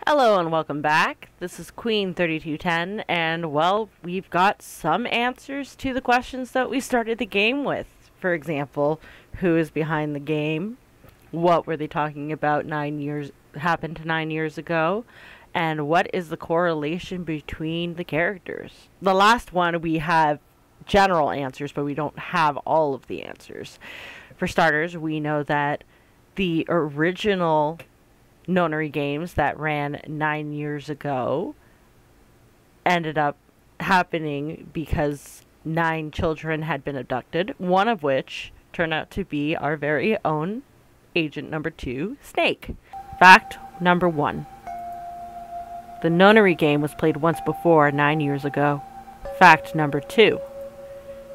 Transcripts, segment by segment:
Hello and welcome back. This is Queen 3210 and well, we've got some answers to the questions that we started the game with. For example, who is behind the game? What were they talking about happened 9 years ago? And what is the correlation between the characters? The last one we have general answers, but we don't have all of the answers. For starters, we know that the original Nonary games that ran 9 years ago ended up happening because 9 children had been abducted, one of which turned out to be our very own Agent Number 2, Snake. Fact number 1. The Nonary game was played once before 9 years ago. Fact number 2.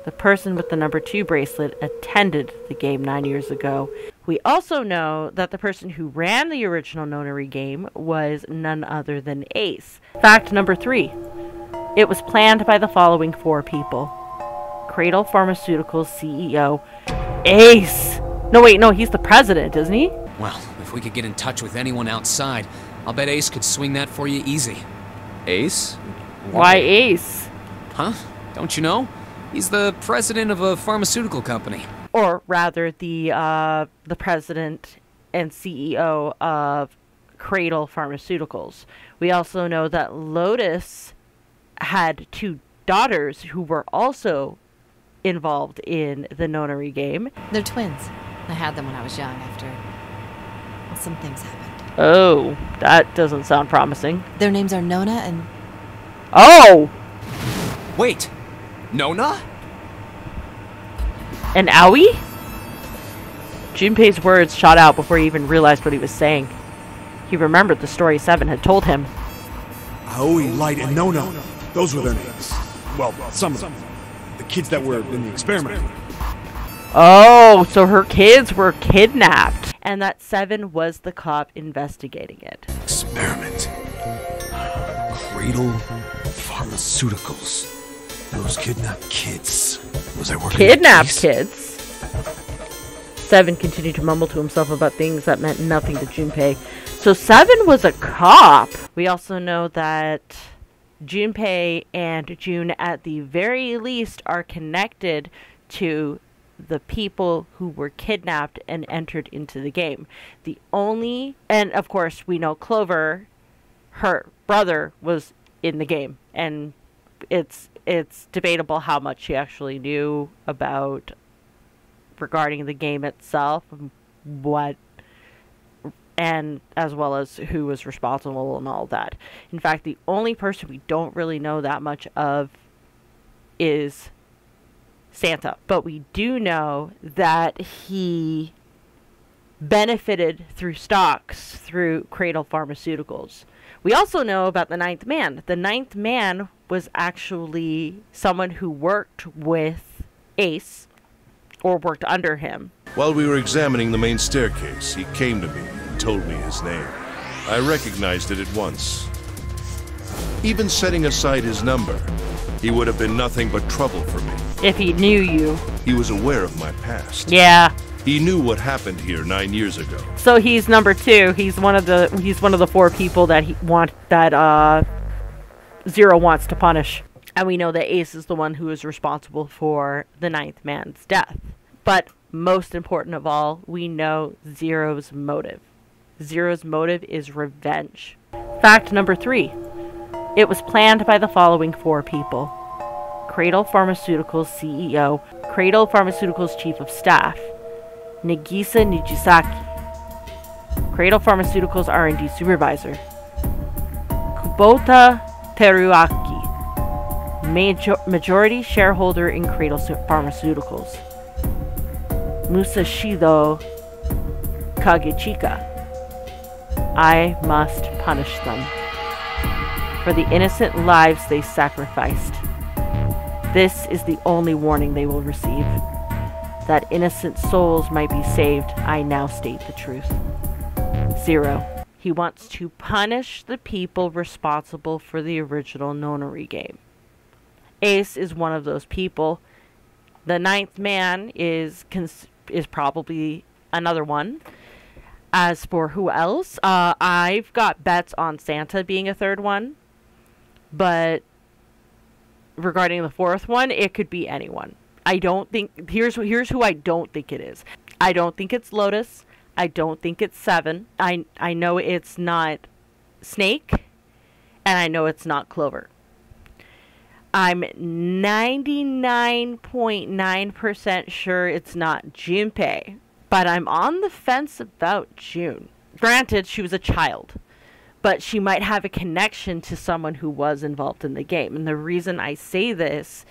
The person with the number 2 bracelet attended the game 9 years ago. We also know that the person who ran the original Nonary game was none other than Ace. Fact number 3. It was planned by the following 4 people. Cradle Pharmaceuticals CEO, Ace! No, he's the president, isn't he? Well, if we could get in touch with anyone outside, I'll bet Ace could swing that for you easy. Ace? Why Ace? Huh? Don't you know? He's the president of a pharmaceutical company. Or rather, the president and CEO of Cradle Pharmaceuticals. We also know that Lotus had 2 daughters who were also involved in the Nonary game. They're twins. I had them when I was young after some things happened. Oh, that doesn't sound promising. Their names are Nona and... Oh! Wait! Nona? And Aoi? Junpei's words shot out before he even realized what he was saying. He remembered the story Seven had told him. Aoi, Light, and Nona. Those were their names. Well, some of them. The kids that were in the experiment. Oh, so her kids were kidnapped. And that Seven was the cop investigating it. Experiment. Cradle Pharmaceuticals. Those kidnapped kids. Was I working? Kidnapped kids? Seven continued to mumble to himself about things that meant nothing to Junpei. So Seven was a cop. We also know that Junpei and June at the very least are connected to the people who were kidnapped and entered into the game. And of course we know Clover, her brother, was in the game, and it's debatable how much she actually knew about regarding the game itself, and as well as who was responsible and all that. In fact, the only person we don't really know that much of is Santa, but we do know that he benefited through stocks through Cradle Pharmaceuticals. We also know about the Ninth Man. The Ninth Man was actually someone who worked with Ace, or worked under him. While we were examining the main staircase, he came to me and told me his name. I recognized it at once. Even setting aside his number, he would have been nothing but trouble for me. If he knew you. He was aware of my past. Yeah. He knew what happened here 9 years ago. So he's number 2. He's one of the 4 people that Zero wants to punish. And we know that Ace is the one who is responsible for the Ninth Man's death. But most important of all, we know Zero's motive. Zero's motive is revenge. Fact number 3. It was planned by the following 4 people. Cradle Pharmaceuticals CEO, Cradle Pharmaceuticals Chief of Staff, Nagisa Nijisaki, Cradle Pharmaceuticals R&D Supervisor, Kubota Teruaki, majority shareholder in Cradle Pharmaceuticals, Musashido Kagechika. I must punish them for the innocent lives they sacrificed. This is the only warning they will receive. That innocent souls might be saved, I now state the truth. Zero. He wants to punish the people responsible for the original Nonary game. Ace is one of those people. The Ninth Man is probably another one. As for who else, I've got bets on Santa being a third one. But regarding the fourth one, it could be anyone. I don't think... Here's who I don't think it is. I don't think it's Lotus. I don't think it's Seven. I know it's not Snake. And I know it's not Clover. I'm 99.9% sure it's not Junpei. But I'm on the fence about June. Granted, she was a child. But she might have a connection to someone who was involved in the game. And the reason I say this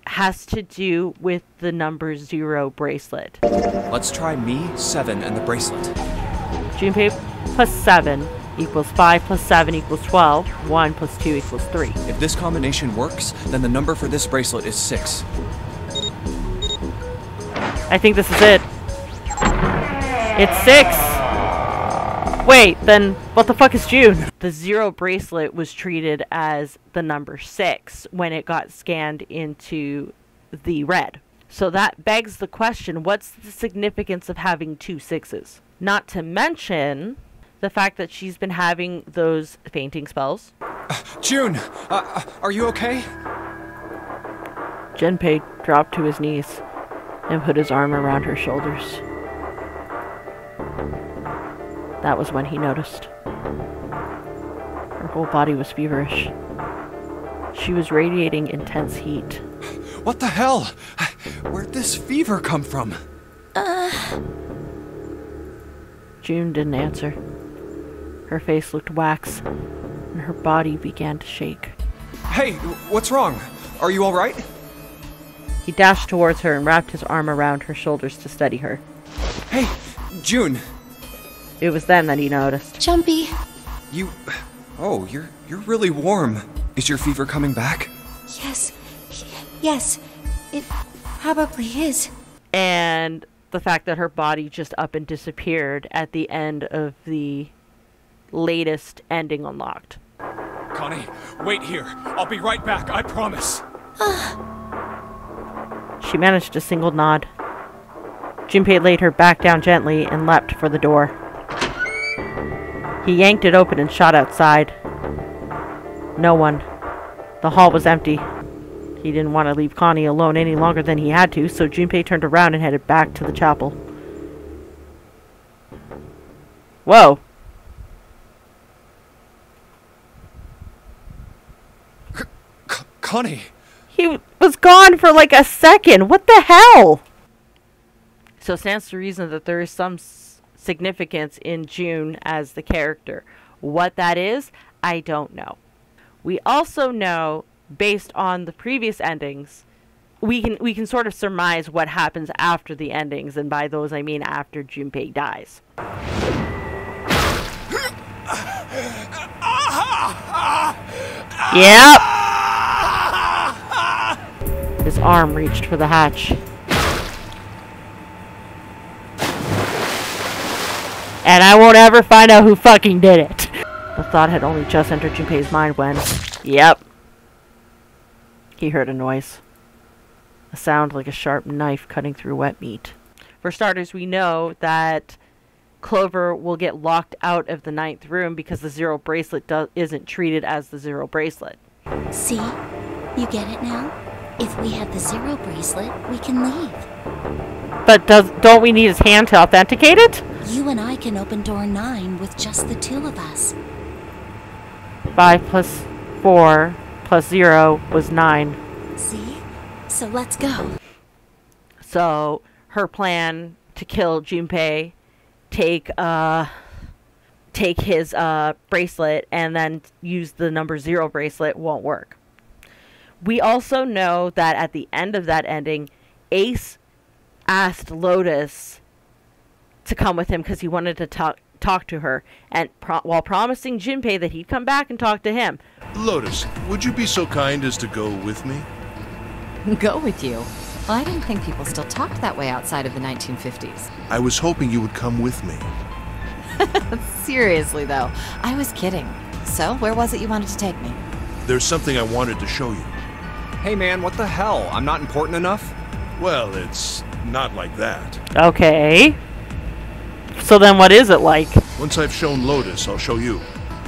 has to do with the number 0 bracelet. Let's try me, 7, and the bracelet. Junpei plus 7 equals 5 plus 7 equals 12. 1 plus 2 equals 3. If this combination works, then the number for this bracelet is 6. I think this is it. It's 6! Wait, then what the fuck is June? The 0 bracelet was treated as the number 6 when it got scanned into the red. So that begs the question, what's the significance of having 2 6s? Not to mention the fact that she's been having those fainting spells. June, are you okay? Junpei dropped to his knees and put his arm around her shoulders. That was when he noticed. Her whole body was feverish. She was radiating intense heat. What the hell? Where'd this fever come from? June didn't answer. Her face looked wax, and her body began to shake. Hey, what's wrong? Are you alright? He dashed towards her and wrapped his arm around her shoulders to steady her. Hey, June! It was then that he noticed. Junpei. You... Oh, you're really warm. Is your fever coming back? Yes. Yes. It probably is. And the fact that her body just up and disappeared at the end of the latest ending unlocked. Connie, wait here. I'll be right back, I promise. She managed a single nod. Junpei laid her back down gently and leapt for the door. He yanked it open and shot outside. No one. The hall was empty. He didn't want to leave Connie alone any longer than he had to, so Junpei turned around and headed back to the chapel. Whoa. Connie! He was gone for like a second. What the hell? So it stands to reason that there is some significance in June as the character. What that is, I don't know. We also know, based on the previous endings, we can sort of surmise what happens after the endings, and by those I mean after Junpei dies. Yep. His arm reached for the hatch. And I won't ever find out who fucking did it. The thought had only just entered Junpei's mind when... Yep. He heard a noise. A sound like a sharp knife cutting through wet meat. For starters, we know that Clover will get locked out of the 9th room because the 0 bracelet isn't treated as the 0 bracelet. See? You get it now? If we had the 0 bracelet, we can leave. But don't we need his hand to authenticate it? You and I can open door 9 with just the 2 of us. 5 plus 4 plus 0 was 9. See? So let's go. So her plan to kill Junpei, take his bracelet, and then use the number 0 bracelet won't work. We also know that at the end of that ending, Ace asked Lotus to come with him because he wanted to talk to her, and while promising Junpei that he'd come back and talk to him. Lotus, would you be so kind as to go with me? Go with you? Well, I didn't think people still talked that way outside of the 1950s. I was hoping you would come with me. Seriously, though. I was kidding. So, where was it you wanted to take me? There's something I wanted to show you. Hey man, what the hell? I'm not important enough? Well, it's not like that. Okay. So then what is it like? Once I've shown Lotus, I'll show you.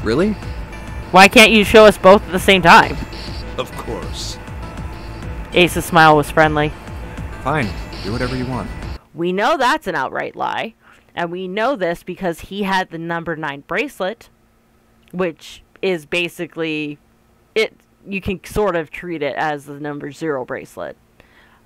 Really? Why can't you show us both at the same time? Of course. Ace's smile was friendly. Fine. Do whatever you want. We know that's an outright lie. And we know this because he had the number 9 bracelet, which is basically it. You can sort of treat it as the number 0 bracelet.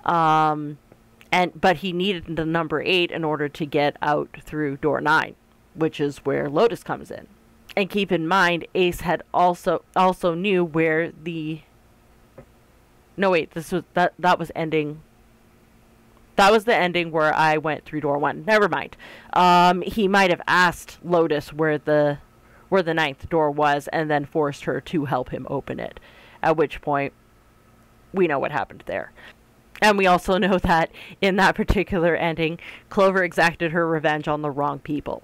But he needed the number 8 in order to get out through door 9, which is where Lotus comes in. And keep in mind, Ace had also knew where the. No, wait. That was ending. That was the ending where I went through door 1. Never mind. He might have asked Lotus where the 9th door was, and then forced her to help him open it. At which point, we know what happened there. And we also know that in that particular ending, Clover exacted her revenge on the wrong people.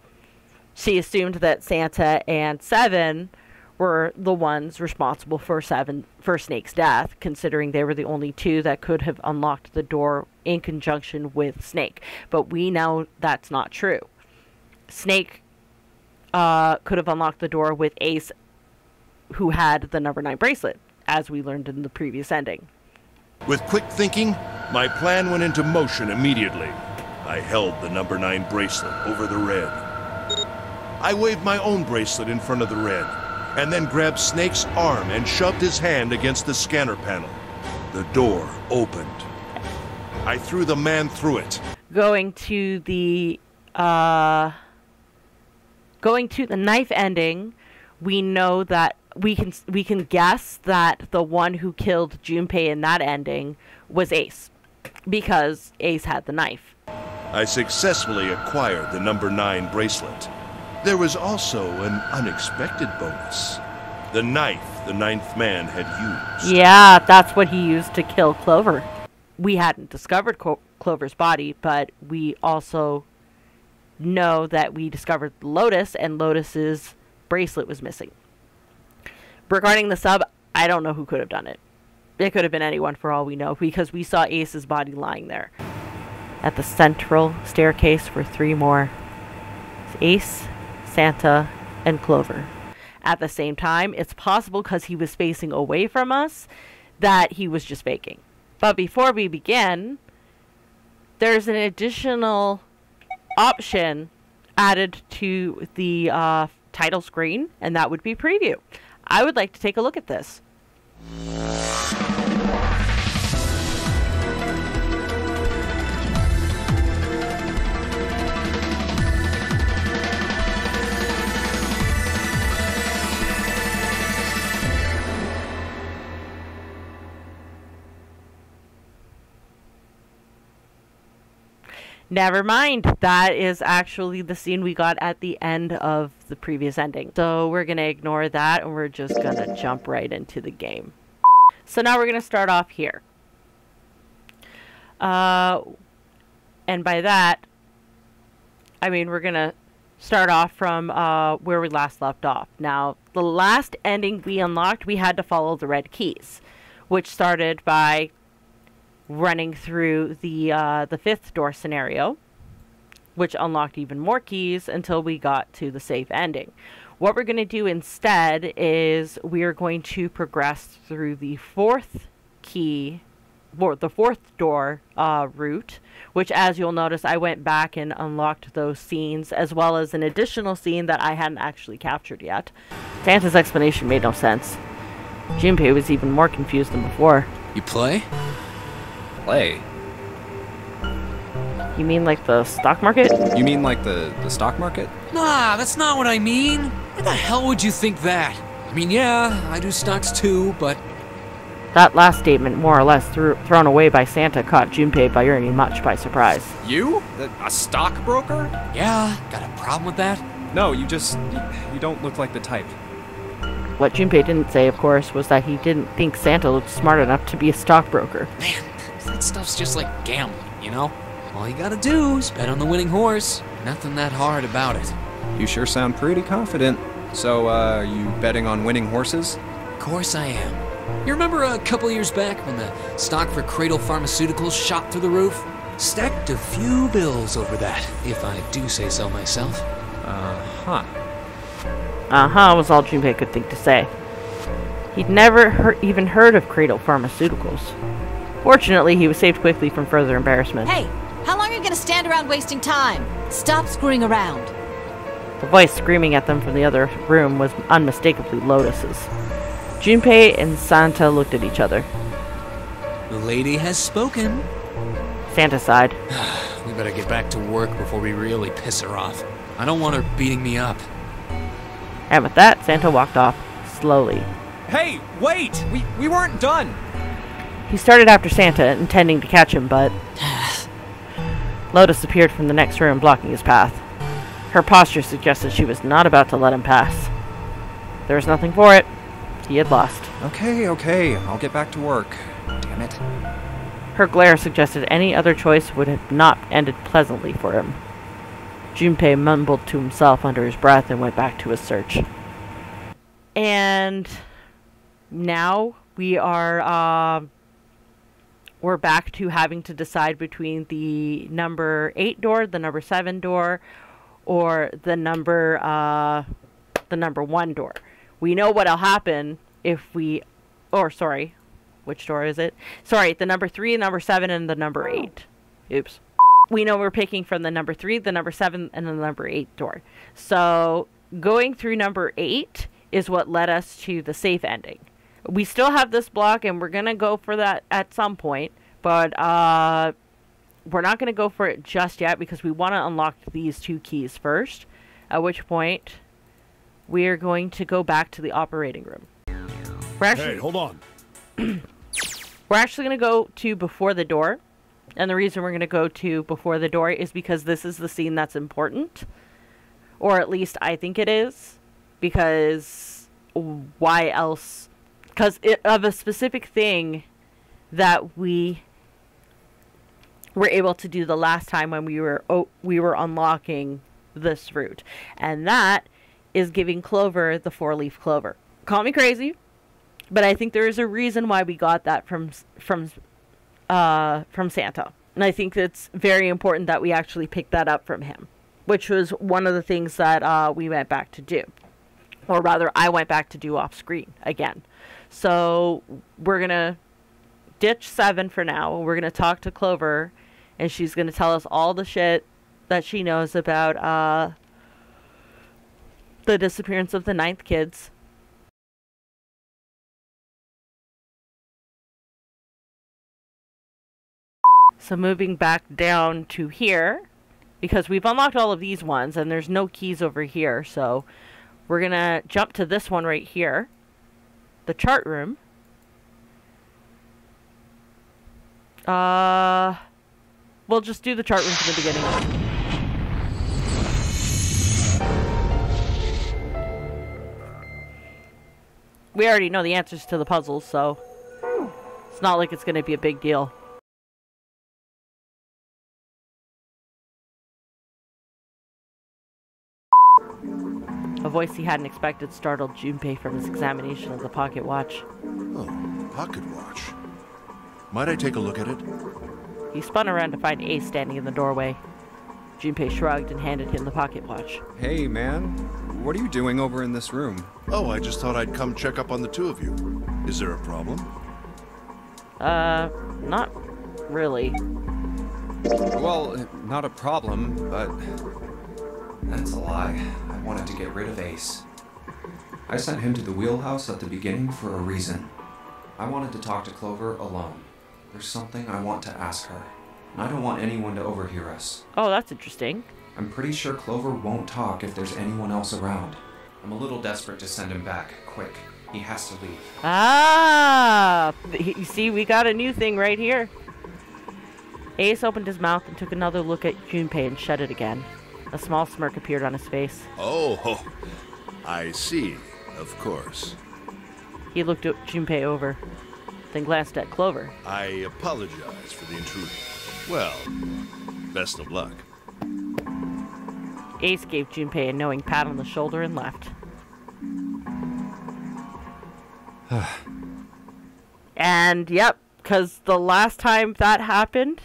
She assumed that Santa and Seven were the ones responsible for Snake's death, considering they were the only 2 that could have unlocked the door in conjunction with Snake. But we know that's not true. Snake could have unlocked the door with Ace, who had the number 9 bracelet, as we learned in the previous ending. With quick thinking, my plan went into motion immediately. I held the number 9 bracelet over the red. I waved my own bracelet in front of the red, and then grabbed Snake's arm and shoved his hand against the scanner panel. The door opened. I threw the man through it. Going to the knife ending, we know that we can guess that the one who killed Junpei in that ending was Ace, because Ace had the knife. I successfully acquired the number 9 bracelet. There was also an unexpected bonus. The knife the 9th man had used. Yeah, that's what he used to kill Clover. We hadn't discovered Clover's body, but we also know that we discovered Lotus, and Lotus's bracelet was missing. Regarding the sub, I don't know who could have done it. It could have been anyone for all we know, because we saw Ace's body lying there. At the central staircase were 3 more. Ace, Santa, and Clover. At the same time, it's possible, because he was facing away from us, that he was just faking. But before we begin, there's an additional option added to the title screen, and that would be preview. I would like to take a look at this. Never mind. That is actually the scene we got at the end of the previous ending. So we're going to ignore that, and we're just going to jump right into the game. So now we're going to start off here. And by that, I mean we're going to start off from where we last left off. Now, the last ending we unlocked, we had to follow the red keys, which started by running through the 5th door scenario, which unlocked even more keys until we got to the safe ending. What we're going to do instead is we are going to progress through the 4th key, or the 4th door route, which, as you'll notice, I went back and unlocked those scenes, as well as an additional scene that I hadn't actually captured yet. Santa's explanation made no sense. Junpei was even more confused than before. You play? Play? You mean like the stock market? You mean like the stock market? Nah, that's not what I mean. Why the hell would you think that? I mean, yeah, I do stocks too, but... That last statement, more or less thrown away by Santa, caught Junpei very much by surprise. You? A stockbroker? Yeah, got a problem with that? No, you don't look like the type. What Junpei didn't say, of course, was that he didn't think Santa looked smart enough to be a stockbroker. Man, that stuff's just like gambling, you know? All you gotta do is bet on the winning horse. Nothing that hard about it. You sure sound pretty confident. So, are you betting on winning horses? Of course I am. You remember a couple years back when the stock for Cradle Pharmaceuticals shot through the roof? Stacked a few bills over that, if I do say so myself. Uh-huh. Uh-huh was all Junpei could think to say. He'd never even heard of Cradle Pharmaceuticals. Fortunately, he was saved quickly from further embarrassment. Hey, how long are you gonna stand around wasting time? Stop screwing around. The voice screaming at them from the other room was unmistakably Lotus's. Junpei and Santa looked at each other. The lady has spoken. Santa sighed. We better get back to work before we really piss her off. I don't want her beating me up. And with that, Santa walked off, slowly. Hey, wait! We weren't done! He started after Santa, intending to catch him, but Lotus appeared from the next room, blocking his path. Her posture suggested she was not about to let him pass. There was nothing for it. He had lost. Okay, I'll get back to work. Damn it. Her glare suggested any other choice would have not ended pleasantly for him. Junpei mumbled to himself under his breath and went back to his search. And now we are we're back to having to decide between the number 8 door, the number 7 door, or the number 1 door. We know what'll happen if we, which door is it? Sorry, the number 3, number 7, and the number 8. Oops. We know we're picking from the number 3, the number 7, and the number 8 door. So going through number 8 is what led us to the safe ending. We still have this block, and we're going to go for that at some point, but we're not going to go for it just yet because we want to unlock these 2 keys first, at which point we're going to go back to the operating room. Hey, hold on. We're actually going to go to before the door, and the reason we're going to go to before the door is because this is the scene that's important, or at least I think it is, because why else? Because of a specific thing that we were able to do the last time when we were unlocking this route, and that is giving Clover the 4-leaf clover. Call me crazy, but I think there is a reason why we got that from Santa, and I think it's very important that we actually picked that up from him, which was one of the things that we went back to do, or rather, I went back to do off screen again. So we're going to ditch 7 for now. We're going to talk to Clover, and she's going to tell us all the shit that she knows about the disappearance of the 9th kids. So moving back down to here, because we've unlocked all of these ones, and there's no keys over here, so we're going to jump to this one right here. The chart room. We'll just do the chart room from the beginning. We already know the answers to the puzzles, so it's not like it's going to be a big deal. A voice he hadn't expected startled Junpei from his examination of the pocket watch. Oh, pocket watch. Might I take a look at it? He spun around to find Ace standing in the doorway. Junpei shrugged and handed him the pocket watch. Hey, man. What are you doing over in this room? Oh, I just thought I'd come check up on the 2 of you. Is there a problem? Not really. Well, not a problem, but that's a lie. I wanted to get rid of Ace. I sent him to the wheelhouse at the beginning for a reason. I wanted to talk to Clover alone. There's something I want to ask her, and I don't want anyone to overhear us. Oh, that's interesting. I'm pretty sure Clover won't talk if there's anyone else around. I'm a little desperate to send him back, quick. He has to leave. Ah! You see, we got a new thing right here. Ace opened his mouth and took another look at Junpei and shut it again. A small smirk appeared on his face. Oh, I see. Of course. He looked at Junpei over, then glanced at Clover. I apologize for the intrusion. Well, best of luck. Ace gave Junpei a knowing pat on the shoulder and left. And, yep, because the last time that happened,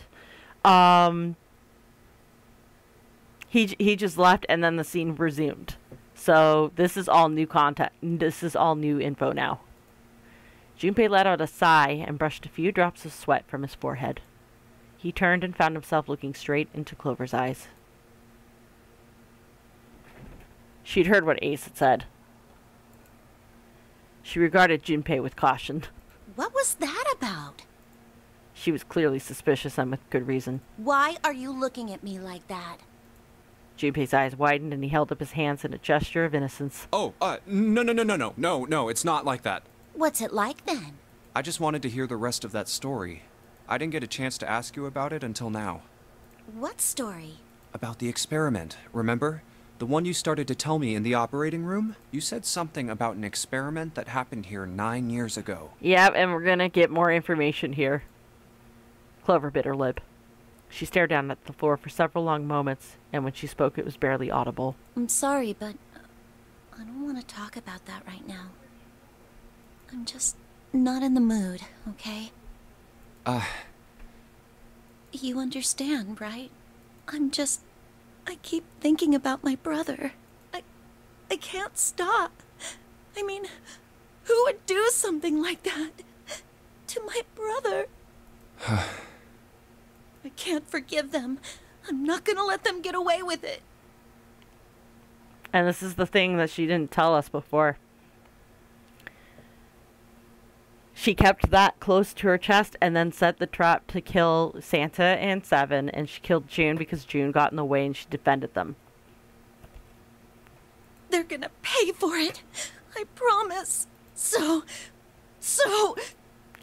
He just left, and then the scene resumed. So this is all new content. This is all new info now. Junpei let out a sigh and brushed a few drops of sweat from his forehead. He turned and found himself looking straight into Clover's eyes. She'd heard what Ace had said. She regarded Junpei with caution. What was that about? She was clearly suspicious, and with good reason. Why are you looking at me like that? Junpei's eyes widened, and he held up his hands in a gesture of innocence. Oh, no, it's not like that. What's it like then? I just wanted to hear the rest of that story. I didn't get a chance to ask you about it until now. What story? About the experiment, remember? The one you started to tell me in the operating room? You said something about an experiment that happened here 9 years ago. Yeah, and we're gonna get more information here. Clover bit her lip. She stared down at the floor for several long moments, and when she spoke it was barely audible. I'm sorry, but I don't want to talk about that right now. I'm just not in the mood, okay? You understand, right? I keep thinking about my brother. I can't stop. I mean, who would do something like that to my brother? I can't forgive them. I'm not gonna let them get away with it. And this is the thing that she didn't tell us before. She kept that close to her chest and then set the trap to kill Santa and Seven, and she killed June because June got in the way and she defended them. They're gonna pay for it. I promise. So...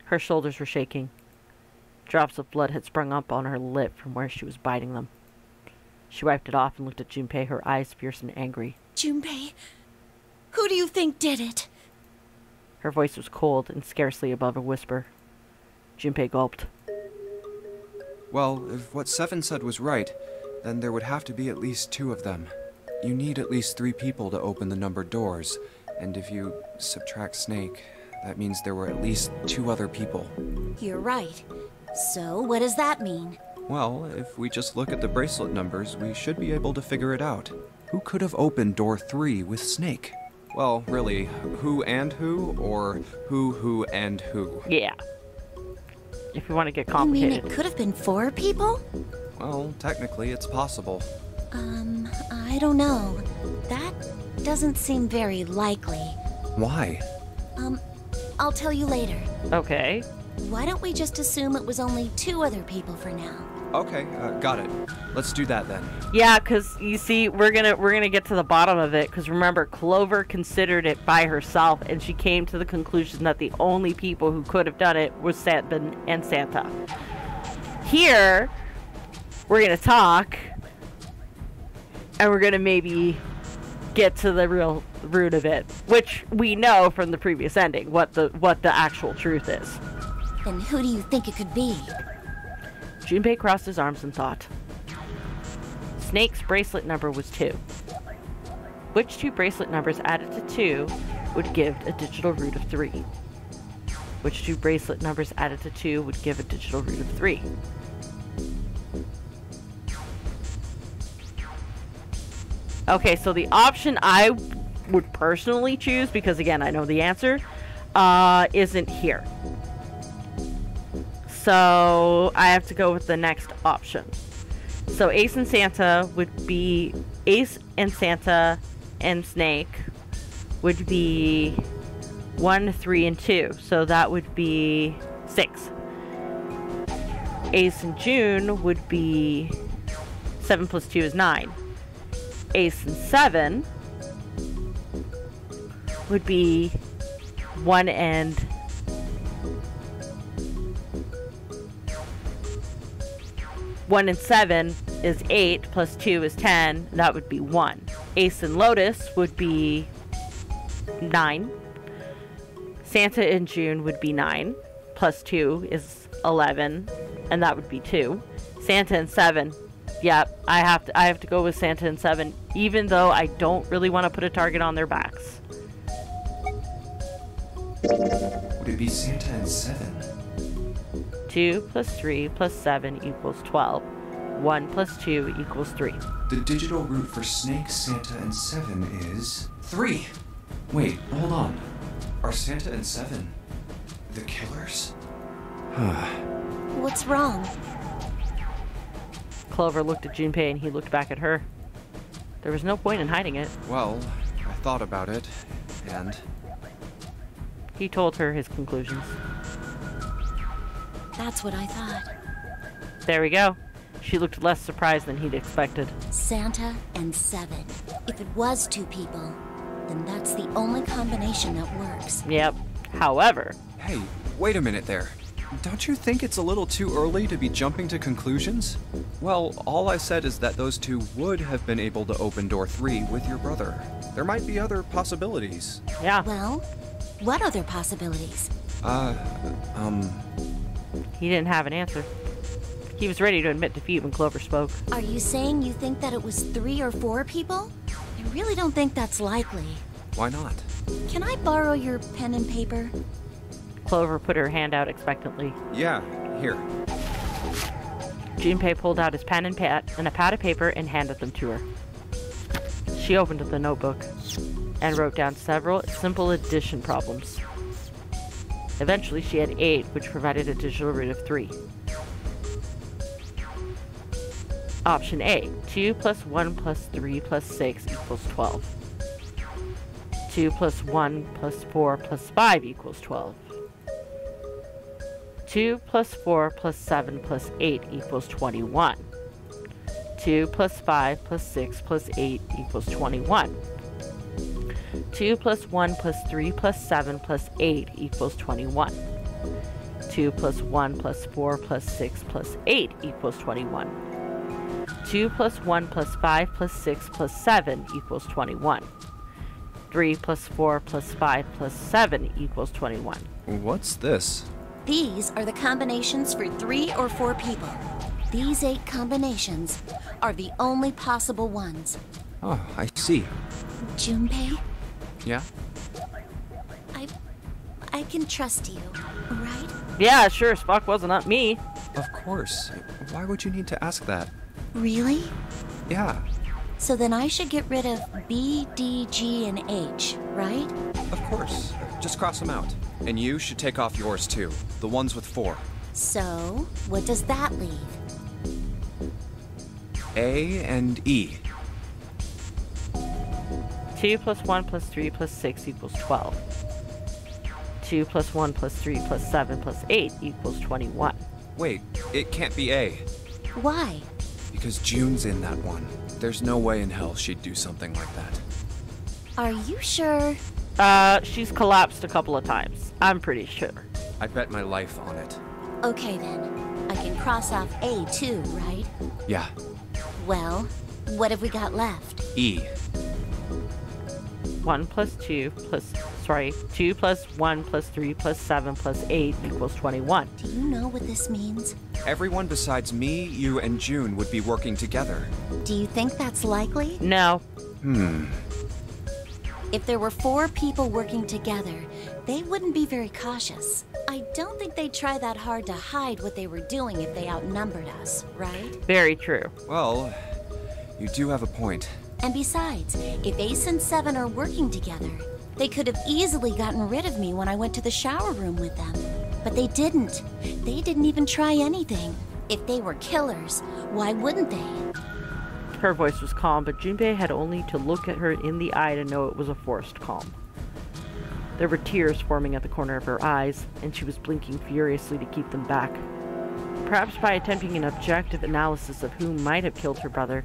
Her shoulders were shaking. Drops of blood had sprung up on her lip from where she was biting them. She wiped it off and looked at Junpei, her eyes fierce and angry. Junpei, who do you think did it? Her voice was cold and scarcely above a whisper. Junpei gulped. Well, if what Seven said was right, then there would have to be at least 2 of them. You need at least 3 people to open the numbered doors, and if you subtract Snake, that means there were at least 2 other people. You're right. So, what does that mean? Well, if we just look at the bracelet numbers, we should be able to figure it out. Who could have opened door 3 with Snake? Well, really, who and who, or who and who? Yeah. If you want to get You complicated. mean it could have been 4 people? Well, technically it's possible. I don't know. That doesn't seem very likely. Why? I'll tell you later. Okay. Why don't we just assume it was only 2 other people for now? Okay, got it. Let's do that then. Yeah, because you see, we're gonna get to the bottom of it. Because remember, Clover considered it by herself, and she came to the conclusion that the only people who could have done it was Santa and Santa. Here, we're gonna talk, and we're gonna maybe get to the real root of it, which we know from the previous ending what the actual truth is. Then who do you think it could be? Junpei crossed his arms and thought. Snake's bracelet number was 2. Which 2 bracelet numbers added to 2 would give a digital root of 3? Which 2 bracelet numbers added to 2 would give a digital root of 3? Okay, so the option I would personally choose, because again, I know the answer, isn't here. So I have to go with the next option. So Ace and Santa would be Ace and Santa and Snake would be 1, 3, and 2. So that would be 6. Ace and June would be 7 plus 2 is 9. Ace and 7 would be 1 and 7 is 8 plus 2 is 10. That would be 1. Ace and Lotus would be 9. Santa and June would be 9 plus 2 is 11, and that would be 2. Santa and 7. Yeah, I have to go with Santa and 7, even though I don't really want to put a target on their backs. Would it be Santa and 7? 2 plus 3 plus 7 equals 12. 1 plus 2 equals 3. The digital root for Snake, Santa, and 7 is 3. Wait, hold on. Are Santa and 7 the killers? What's wrong? Clover looked at Junpei and he looked back at her. There was no point in hiding it. Well, I thought about it, and... He told her his conclusions. That's what I thought. There we go. She looked less surprised than he'd expected. Santa and 7. If it was 2 people, then that's the only combination that works. Yep. However... Hey, wait a minute there. Don't you think it's a little too early to be jumping to conclusions? Well, all I said is that those 2 would have been able to open door 3 with your brother. There might be other possibilities. Yeah. Well, what other possibilities? He didn't have an answer. He was ready to admit defeat when Clover spoke. Are you saying you think that it was 3 or 4 people? I really don't think that's likely. Why not? Can I borrow your pen and paper? Clover put her hand out expectantly. Yeah, here. Junpei pulled out his pen and a pad of paper and handed them to her. She opened the notebook and wrote down several simple addition problems. Eventually, she had 8, which provided a digital root of 3. Option A, 2 plus 1 plus 3 plus 6 equals 12. 2 plus 1 plus 4 plus 5 equals 12. 2 plus 4 plus 7 plus 8 equals 21. 2 plus 5 plus 6 plus 8 equals 21. 2 plus 1 plus 3 plus 7 plus 8 equals 21. 2 plus 1 plus 4 plus 6 plus 8 equals 21. 2 plus 1 plus 5 plus 6 plus 7 equals 21. 3 plus 4 plus 5 plus 7 equals 21. What's this? These are the combinations for 3 or 4 people. These 8 combinations are the only possible ones. Oh, I see. Junpei, Yeah? I can trust you, right? Yeah, sure, Spock wasn't up me. Of course. Why would you need to ask that? Really? Yeah, So then I should get rid of B, D, G, and H, right? of course. Just cross them out. And you should take off yours too. The ones with 4. So, what does that leave? A and E. 2 plus 1 plus 3 plus 6 equals 12. 2 plus 1 plus 3 plus 7 plus 8 equals 21. Wait, it can't be A. Why? Because June's in that one. There's no way in hell she'd do something like that. Are you sure? She's collapsed a couple of times. I'm pretty sure. I bet my life on it. Okay then. I can cross off A too, right? Yeah, Well, what have we got left? E. 2 plus 1 plus 3 plus 7 plus 8 equals 21. Do you know what this means? Everyone besides me, you, and June would be working together. Do you think that's likely? No. If there were 4 people working together, they wouldn't be very cautious. I don't think they'd try that hard to hide what they were doing if they outnumbered us, right? Very true. Well, you do have a point. And besides, if Ace and 7 are working together, they could have easily gotten rid of me when I went to the shower room with them. But they didn't. They didn't even try anything. If they were killers, why wouldn't they? Her voice was calm, but Junpei had only to look at her in the eye to know it was a forced calm. There were tears forming at the corner of her eyes, and she was blinking furiously to keep them back. Perhaps by attempting an objective analysis of who might have killed her brother,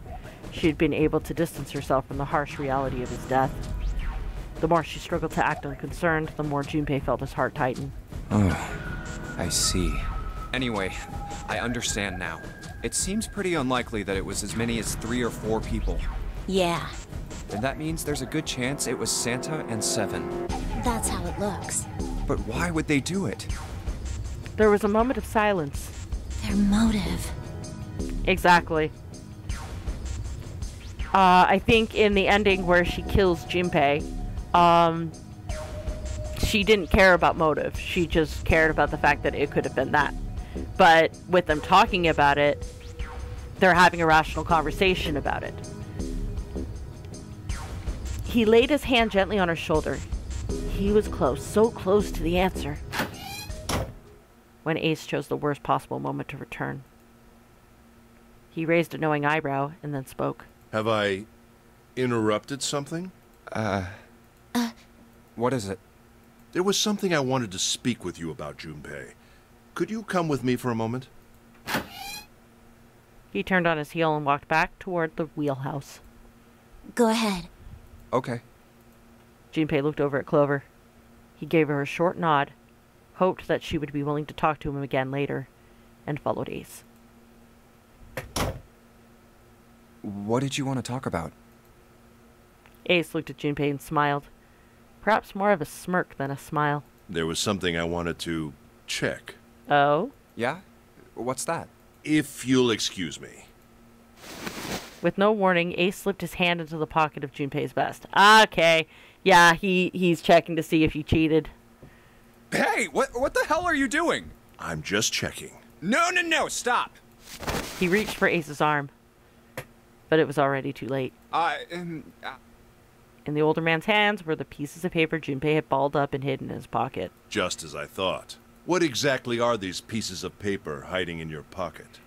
she had been able to distance herself from the harsh reality of his death. The more she struggled to act unconcerned, the more Junpei felt his heart tighten. Oh, I see. Anyway, I understand now. It seems pretty unlikely that it was as many as 3 or 4 people. Yeah, And that means there's a good chance it was Santa and 7. that's how it looks. But why would they do it? There was a moment of silence. Their motive. Exactly. I think in the ending where she kills Junpei, she didn't care about motive. She just cared about the fact that it could have been that. But with them talking about it, they're having a rational conversation about it. He laid his hand gently on her shoulder. He was close, so close to the answer, when Ace chose the worst possible moment to return. He raised a knowing eyebrow and then spoke. Have I interrupted something? What is it? There was something I wanted to speak with you about, Junpei. Could you come with me for a moment? He turned on his heel and walked back toward the wheelhouse. Go ahead. Okay. Junpei looked over at Clover. He gave her a short nod, hoped that she would be willing to talk to him again later, and followed Ace. What did you want to talk about? Ace looked at Junpei and smiled. Perhaps more of a smirk than a smile. There was something I wanted to check. Oh? Yeah? What's that? If you'll excuse me. With no warning, Ace slipped his hand into the pocket of Junpei's vest. Okay. Yeah, he's checking to see if you cheated. Hey, what the hell are you doing? I'm just checking. No, stop! He reached for Ace's arm, but it was already too late. In the older man's hands were the pieces of paper Junpei had balled up and hidden in his pocket. Just as I thought. What exactly are these pieces of paper hiding in your pocket?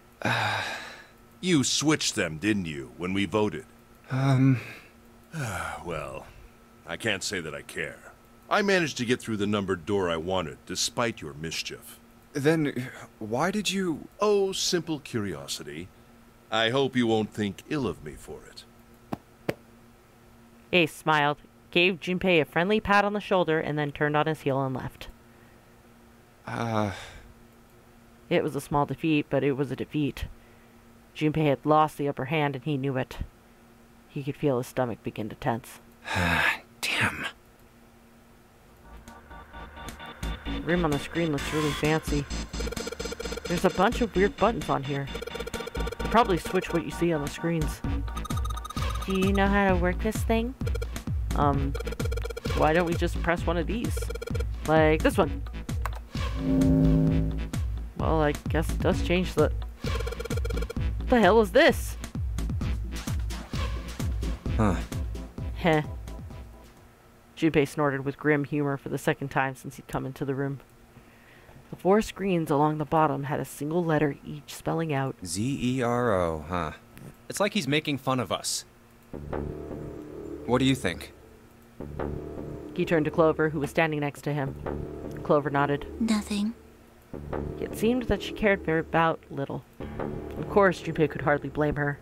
You switched them, didn't you, when we voted? Well, I can't say that I care. I managed to get through the numbered door I wanted, despite your mischief. Then, why did you... Oh, simple curiosity. I hope you won't think ill of me for it. Ace smiled, gave Junpei a friendly pat on the shoulder, and then turned on his heel and left. It was a small defeat, but it was a defeat. Junpei had lost the upper hand, and he knew it. He could feel his stomach begin to tense. Damn. The room on the screen looks really fancy. There's a bunch of weird buttons on here. You probably switch what you see on the screens. Do you know how to work this thing? Why don't we just press one of these? Like this one. Well, I guess it does change the... What the hell is this? Huh. Heh. Junpei snorted with grim humor for the second time since he'd come into the room. The 4 screens along the bottom had a single letter each spelling out Z-E-R-O, huh? It's like he's making fun of us. What do you think? He turned to Clover, who was standing next to him. Clover nodded. Nothing. It seemed that she cared very about little. Of course, Junpei could hardly blame her.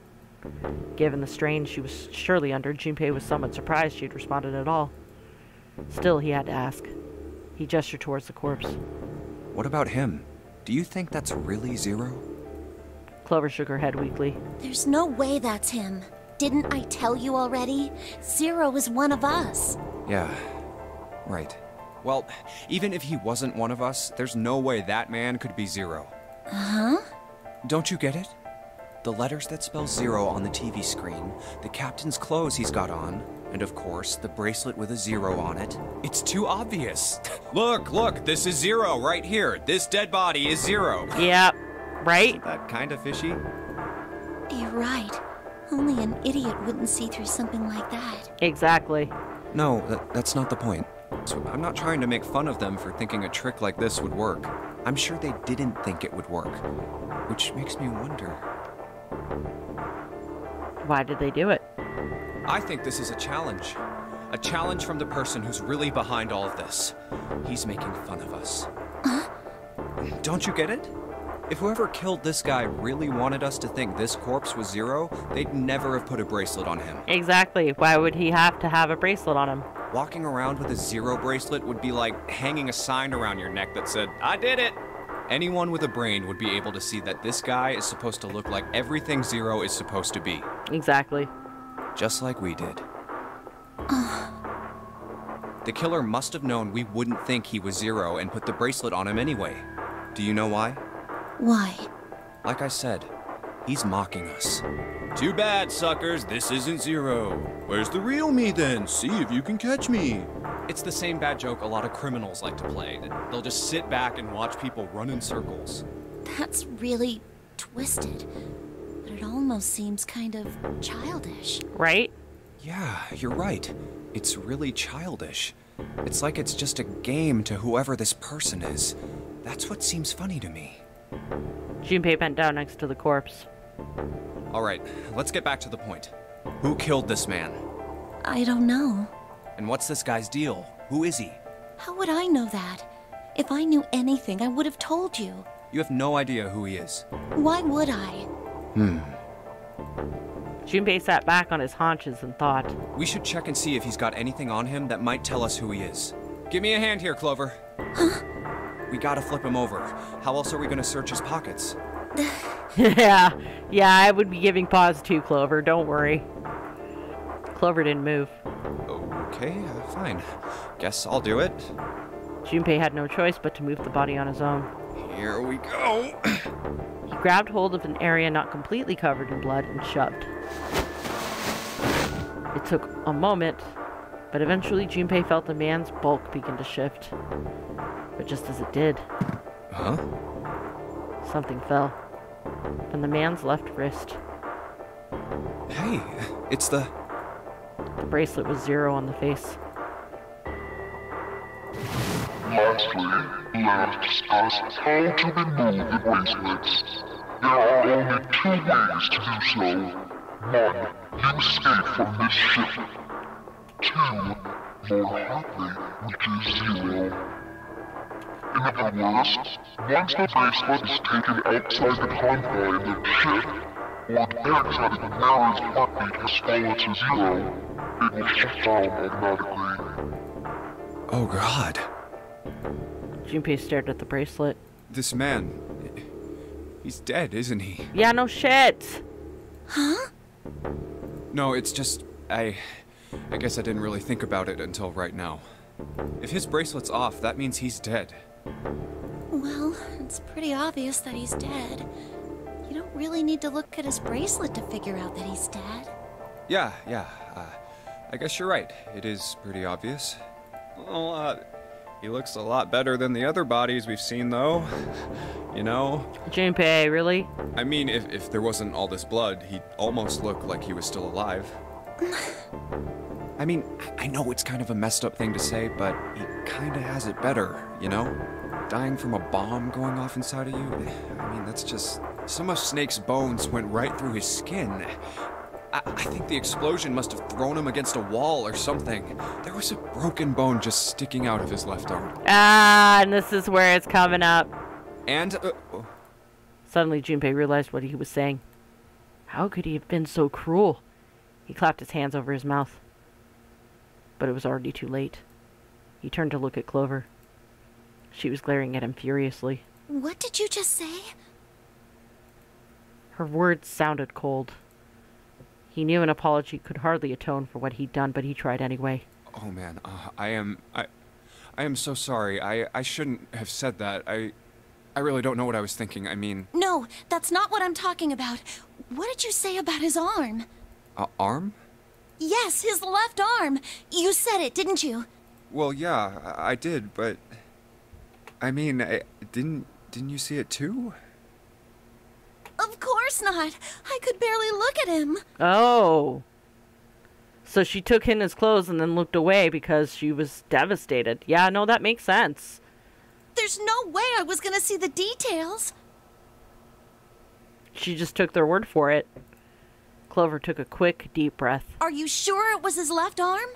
Given the strain she was surely under, Junpei was somewhat surprised she had responded at all. Still, he had to ask. He gestured towards the corpse. What about him? Do you think that's really Zero? Clover shook her head weakly. There's no way that's him. Didn't I tell you already? Zero is one of us. Yeah, right. Well, even if he wasn't one of us, there's no way that man could be Zero. Huh? Don't you get it? The letters that spell Zero on the TV screen, the captain's clothes he's got on, and of course, the bracelet with a 0 on it. It's too obvious. Look, this is Zero right here. This dead body is Zero. Yeah, right? Isn't that kind of fishy? You're right. Only an idiot wouldn't see through something like that. Exactly. No, that's not the point. So I'm not trying to make fun of them for thinking a trick like this would work. I'm sure they didn't think it would work, which makes me wonder. Why did they do it? I think this is a challenge. A challenge from the person who's really behind all of this. He's making fun of us. Don't you get it? If whoever killed this guy really wanted us to think this corpse was Zero, they'd never have put a bracelet on him. Exactly. Why would he have to have a bracelet on him? Walking around with a 0 bracelet would be like hanging a sign around your neck that said, "I did it!" Anyone with a brain would be able to see that this guy is supposed to look like everything Zero is supposed to be. Exactly. Just like we did. The killer must have known we wouldn't think he was Zero and put the bracelet on him anyway. Do you know why? Why? Like I said, he's mocking us. Too bad, suckers, this isn't Zero. Where's the real me then? See if you can catch me. It's the same bad joke a lot of criminals like to play. They'll just sit back and watch people run in circles. That's really twisted. but it almost seems kind of childish. Right? Yeah, you're right. It's really childish. It's like it's just a game to whoever this person is. That's what seems funny to me. Junpei bent down next to the corpse. All right, let's get back to the point. Who killed this man? I don't know. And what's this guy's deal? Who is he? How would I know that? If I knew anything, I would have told you. You have no idea who he is. Why would I? Junpei sat back on his haunches and thought. We should check and see if he's got anything on him that might tell us who he is. Give me a hand here, Clover. Huh? We gotta flip him over. How else are we gonna search his pockets? Yeah, I would be giving pause too, Clover. Don't worry. Clover didn't move. Okay, fine. Guess I'll do it. Junpei had no choice but to move the body on his own. Here we go. He grabbed hold of an area not completely covered in blood and shoved. It took a moment, but eventually Junpei felt the man's bulk begin to shift. But just as it did, Huh? something fell from the man's left wrist. Hey, it's the... The bracelet was 0 on the face. Lastly, let us discuss how to remove the bracelets. There are only 2 ways to do so. 1. You escape from this ship. 2. More heart rate, which is 0. In other words, once the bracelet is taken outside the confines of the ship, or the outside of the mirror's heartbeat has fallen to 0, it will shut down automatically. Oh God. Junpei stared at the bracelet. This man... He's dead, isn't he? Yeah, no shit! Huh? No, it's just... I guess I didn't really think about it until right now. If his bracelet's off, that means he's dead. Well, it's pretty obvious that he's dead. You don't really need to look at his bracelet to figure out that he's dead. Yeah. I guess you're right. It is pretty obvious. Well, he looks a lot better than the other bodies we've seen, though. You know? Junpei, really? I mean, if there wasn't all this blood, he'd almost look like he was still alive. I mean, I know it's kind of a messed up thing to say, but he kind of has it better, you know? Dying from a bomb going off inside of you, I mean, that's just... Some of Snake's bones went right through his skin. I think the explosion must have thrown him against a wall or something. There was a broken bone just sticking out of his left arm. Ah, and this is where it's coming up. And, Suddenly, Junpei realized what he was saying. How could he have been so cruel? He clapped his hands over his mouth. But it was already too late. He turned to look at Clover. She was glaring at him furiously. What did you just say? Her words sounded cold. He knew an apology could hardly atone for what he'd done, but he tried anyway. Oh man, I am so sorry. I shouldn't have said that. I really don't know what I was thinking. I mean... No, that's not what I'm talking about. What did you say about his arm? Arm? Yes, his left arm. You said it, didn't you? Well, yeah, I did, but... I mean, didn't you see it too? Of course not. I could barely look at him. Oh. So she took in his clothes and then looked away because she was devastated. Yeah, no, that makes sense. There's no way I was gonna see the details. She just took their word for it. Clover took a quick, deep breath. Are you sure it was his left arm?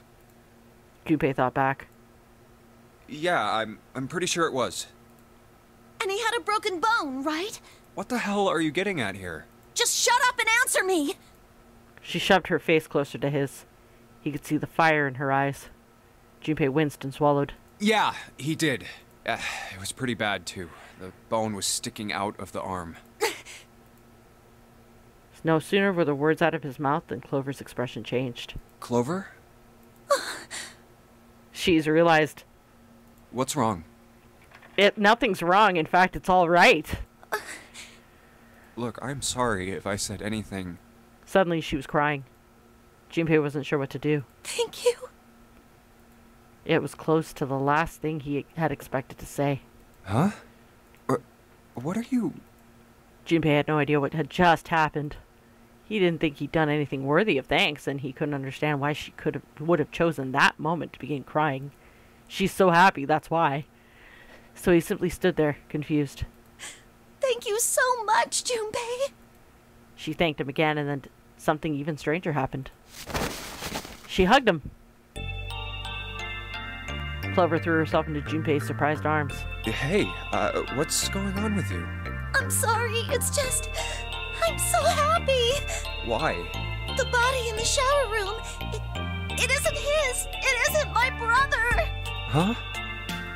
Junpei thought back. Yeah, I'm pretty sure it was. And he had a broken bone, right? What the hell are you getting at here? Just shut up and answer me! She shoved her face closer to his. He could see the fire in her eyes. Junpei winced and swallowed. Yeah, he did. It was pretty bad, too. The bone was sticking out of the arm. No sooner were the words out of his mouth than Clover's expression changed. Clover? She's realized... What's wrong? Nothing's wrong. In fact, it's all right. Look, I'm sorry if I said anything. Suddenly, she was crying. Junpei wasn't sure what to do. Thank you. It was close to the last thing he had expected to say. Huh? What are you... Junpei had no idea what had just happened. He didn't think he'd done anything worthy of thanks, and he couldn't understand why she would have chosen that moment to begin crying. She's so happy, that's why. So he simply stood there, confused. Thank you so much, Junpei. She thanked him again, and then something even stranger happened. She hugged him. Clover threw herself into Junpei's surprised arms. Hey, what's going on with you? I'm sorry, it's just... I'm so happy! Why? The body in the shower room, it isn't his! It isn't my brother! Huh?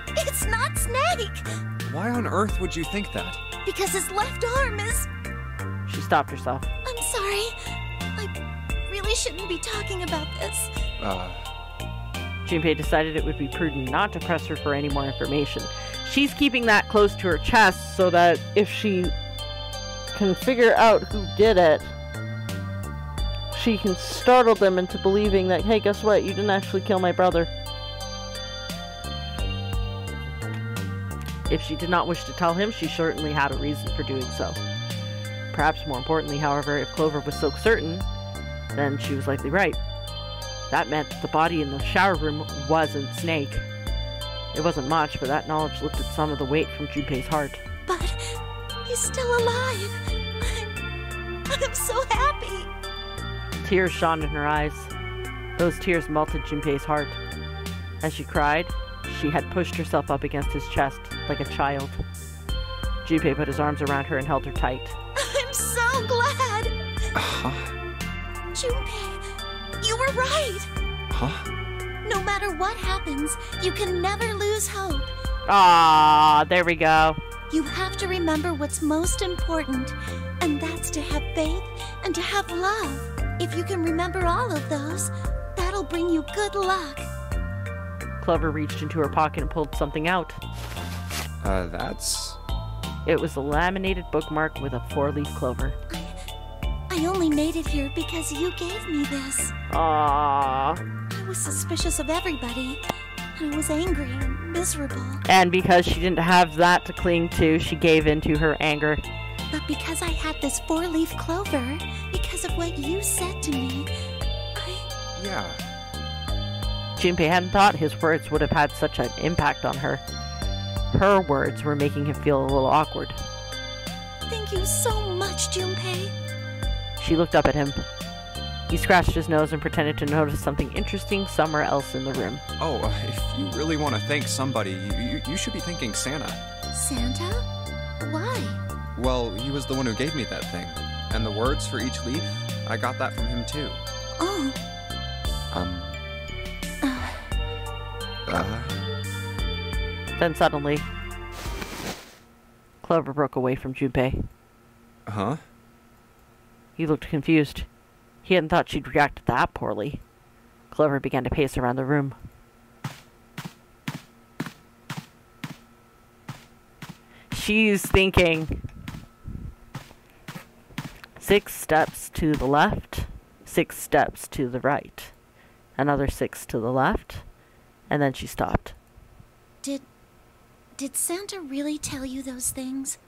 It's not Snake! Why on earth would you think that? Because his left arm is... She stopped herself. I'm sorry. I really shouldn't be talking about this. Junpei decided it would be prudent not to press her for any more information. She's keeping that close to her chest so that if she can figure out who did it, she can startle them into believing that, hey, guess what? You didn't actually kill my brother. If she did not wish to tell him, she certainly had a reason for doing so. Perhaps more importantly, however, if Clover was so certain, then she was likely right. That meant the body in the shower room wasn't Snake. It wasn't much, but that knowledge lifted some of the weight from Junpei's heart. But he's still alive. I'm so happy. Tears shone in her eyes. Those tears melted Junpei's heart. As she cried, she had pushed herself up against his chest like a child. Junpei put his arms around her and held her tight. I'm so glad. Junpei, you were right. Huh? No matter what happens, you can never lose hope. Ah, there we go. You have to remember what's most important, and that's to have faith and to have love. If you can remember all of those, that'll bring you good luck. Clover reached into her pocket and pulled something out. That's... It was a laminated bookmark with a 4-leaf clover. I only made it here because you gave me this. Aww. I was suspicious of everybody. I was angry and miserable. And because she didn't have that to cling to, she gave in to her anger. But because I had this 4-leaf clover, because of what you said to me, Yeah. Junpei hadn't thought his words would have had such an impact on her. Her words were making him feel a little awkward. Thank you so much, Junpei. She looked up at him. He scratched his nose and pretended to notice something interesting somewhere else in the room. Oh, if you really want to thank somebody, you should be thanking Santa. Santa? Why? Well, he was the one who gave me that thing. And the words for each leaf, I got that from him too. Oh. Then suddenly, Clover broke away from Junpei. Huh? He looked confused. He hadn't thought she'd react that poorly. Clover began to pace around the room. She's thinking 6 steps to the left, 6 steps to the right, another 6 to the left, and then she stopped. Did Santa really tell you those things?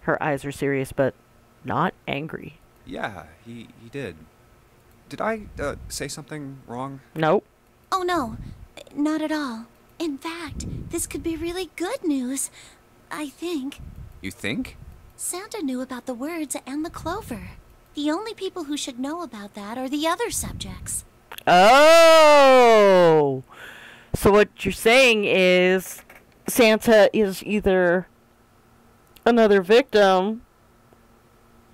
Her eyes were serious, but not angry. Yeah, he did. Did I, say something wrong? Nope. Oh no, not at all. In fact, this could be really good news, I think. You think? Santa knew about the words and the clover. The only people who should know about that are the other subjects. Oh! So what you're saying is Santa is either another victim,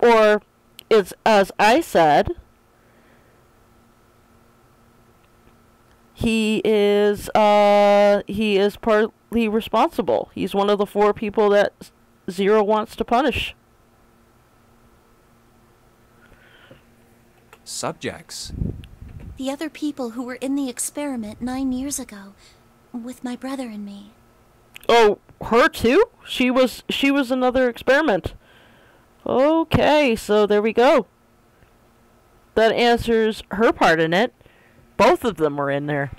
or is, as I said, he is partly responsible. He's one of the 4 people that Zero wants to punish. Subjects. The other people who were in the experiment 9 years ago, with my brother and me. Oh, her too? She was another experiment. Okay, so there we go. That answers her part in it. Both of them were in there.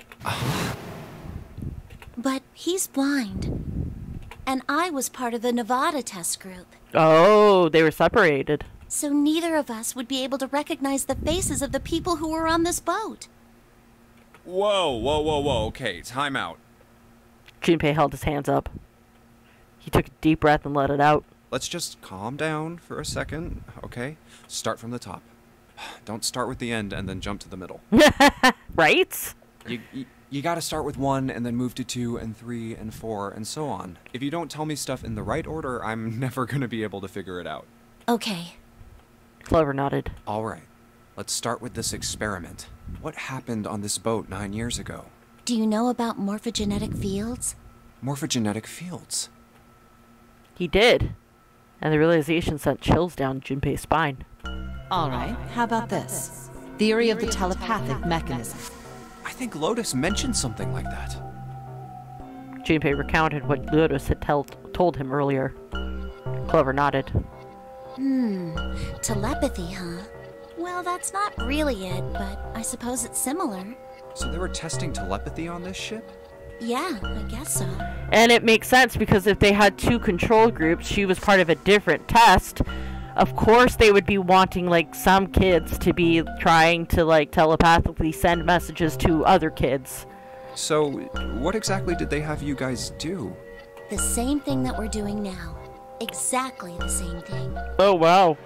But he's blind. And I was part of the Nevada test group. Oh, they were separated. So neither of us would be able to recognize the faces of the people who were on this boat. Whoa. Okay, time out. Junpei held his hands up. He took a deep breath and let it out. Let's just calm down for a second, okay? Start from the top. Don't start with the end and then jump to the middle. Right? You gotta start with 1 and then move to 2 and 3 and 4 and so on. If you don't tell me stuff in the right order, I'm never gonna be able to figure it out. Okay. Clover nodded. All right, let's start with this experiment. What happened on this boat 9 years ago? Do you know about morphogenetic fields? Morphogenetic fields? He did. And the realization sent chills down Junpei's spine. All right, how about this? Theory of the telepathic mechanism. I think Lotus mentioned something like that. Junpei recounted what Lotus had told him earlier. Clover nodded. Telepathy, huh? Well, that's not really it, but I suppose it's similar. So they were testing telepathy on this ship? Yeah, I guess so. And it makes sense because if they had 2 control groups, she was part of a different test. Of course they would be wanting, like, some kids to be trying to, like, telepathically send messages to other kids. So, what exactly did they have you guys do? The same thing that we're doing now. Exactly the same thing. Oh, wow.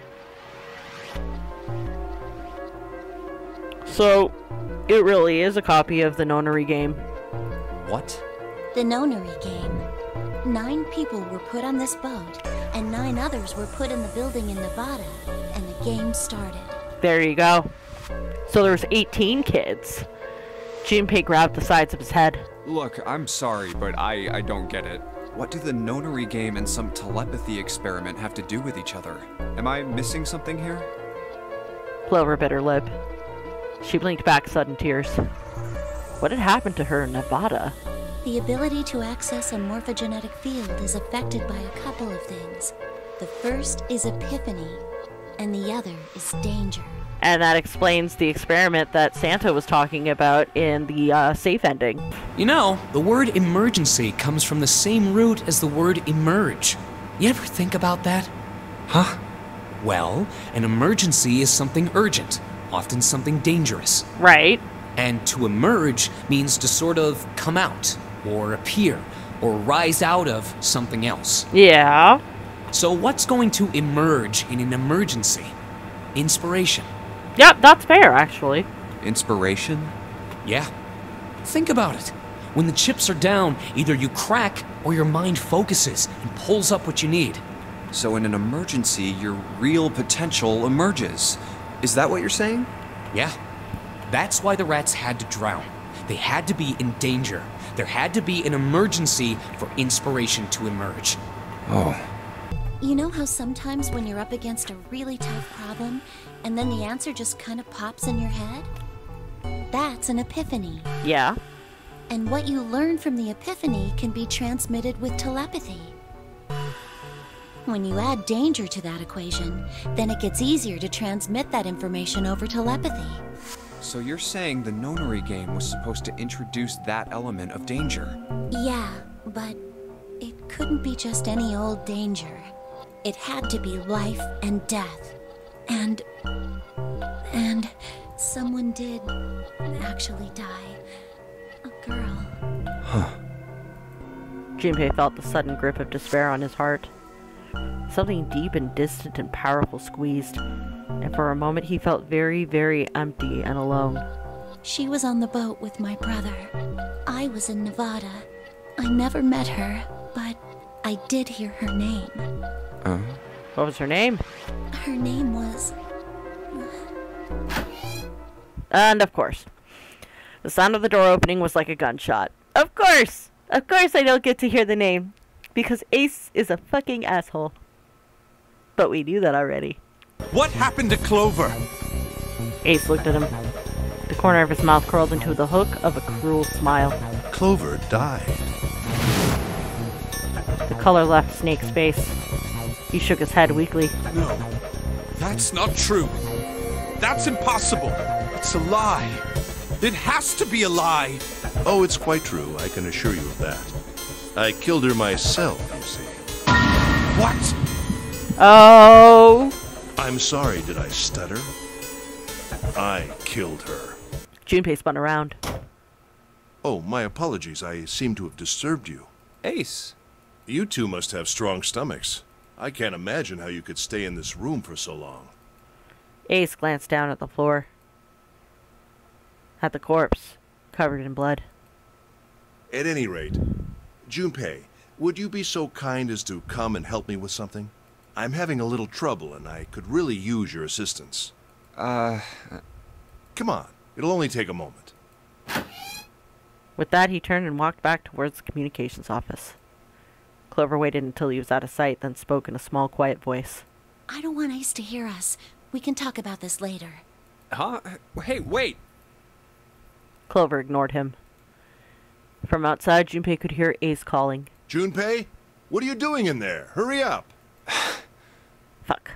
So, it really is a copy of the Nonary game. What? The Nonary game. 9 people were put on this boat, and 9 others were put in the building in Nevada, and the game started. There you go. So there's 18 kids. Junpei grabbed the sides of his head. Look, I'm sorry, but I don't get it. What do the Nonary game and some telepathy experiment have to do with each other? Am I missing something here? Clover bit her lip. She blinked back sudden tears. What had happened to her in Nevada? The ability to access a morphogenetic field is affected by a couple of things. The first is epiphany, and the other is danger. And that explains the experiment that Santa was talking about in the safe ending. You know, the word emergency comes from the same root as the word emerge. You ever think about that? Huh? Well, an emergency is something urgent, often something dangerous. Right. And to emerge means to sort of come out, or appear, or rise out of something else. Yeah. So what's going to emerge in an emergency? Inspiration. Yep, that's fair, actually. Inspiration? Yeah. Think about it. When the chips are down, either you crack or your mind focuses and pulls up what you need. So in an emergency, your real potential emerges. Is that what you're saying? Yeah. That's why the rats had to drown. They had to be in danger. There had to be an emergency for inspiration to emerge. Oh. You know how sometimes when you're up against a really tough problem, and then the answer just kind of pops in your head? That's an epiphany. Yeah. And what you learn from the epiphany can be transmitted with telepathy. When you add danger to that equation, then it gets easier to transmit that information over telepathy. So you're saying the Nonary game was supposed to introduce that element of danger? Yeah, but it couldn't be just any old danger. It had to be life and death. And someone did actually die. A girl. Huh. Junpei felt the sudden grip of despair on his heart. Something deep and distant and powerful squeezed, and for a moment he felt very, very empty and alone. She was on the boat with my brother. I was in Nevada. I never met her, but I did hear her name. What was her name? Her name was... And of course, the sound of the door opening was like a gunshot. Of course I don't get to hear the name, because Ace is a fucking asshole. But we knew that already. What happened to Clover? Ace looked at him. The corner of his mouth curled into the hook of a cruel smile. Clover died. The color left Snake's face. He shook his head weakly. No, that's not true. That's impossible. It's a lie. It has to be a lie. Oh, it's quite true, I can assure you of that. I killed her myself, you see. What? Oh. I'm sorry, did I stutter? I killed her. Junpei spun around. Oh, my apologies. I seem to have disturbed you. Ace. You two must have strong stomachs. I can't imagine how you could stay in this room for so long. Ace glanced down at the floor. At the corpse, covered in blood. At any rate, Junpei, would you be so kind as to come and help me with something? I'm having a little trouble and I could really use your assistance. Come on, it'll only take a moment. With that, he turned and walked back towards the communications office. Clover waited until he was out of sight, then spoke in a small, quiet voice. I don't want Ace to hear us. We can talk about this later. Huh? Hey, wait! Clover ignored him. From outside, Junpei could hear Ace calling. Junpei? What are you doing in there? Hurry up! Fuck.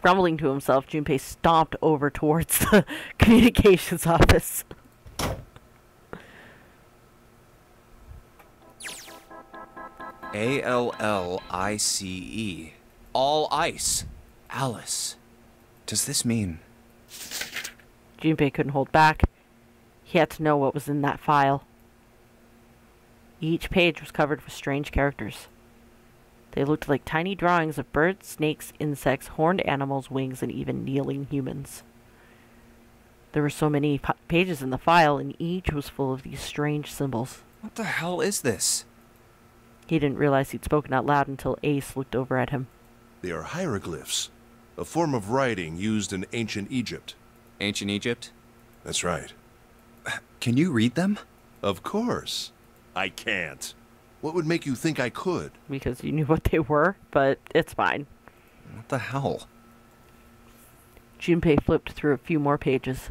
Grumbling to himself, Junpei stomped over towards the communications office. A-L-L-I-C-E. All ice. Alice. Does this mean... Junpei couldn't hold back. He had to know what was in that file. Each page was covered with strange characters. They looked like tiny drawings of birds, snakes, insects, horned animals, wings, and even kneeling humans. There were so many pages in the file, and each was full of these strange symbols. What the hell is this? He didn't realize he'd spoken out loud until Ace looked over at him. They are hieroglyphs, a form of writing used in ancient Egypt. Ancient Egypt? That's right. Can you read them? Of course. I can't. What would make you think I could? Because you knew what they were, but it's fine. What the hell? Junpei flipped through a few more pages.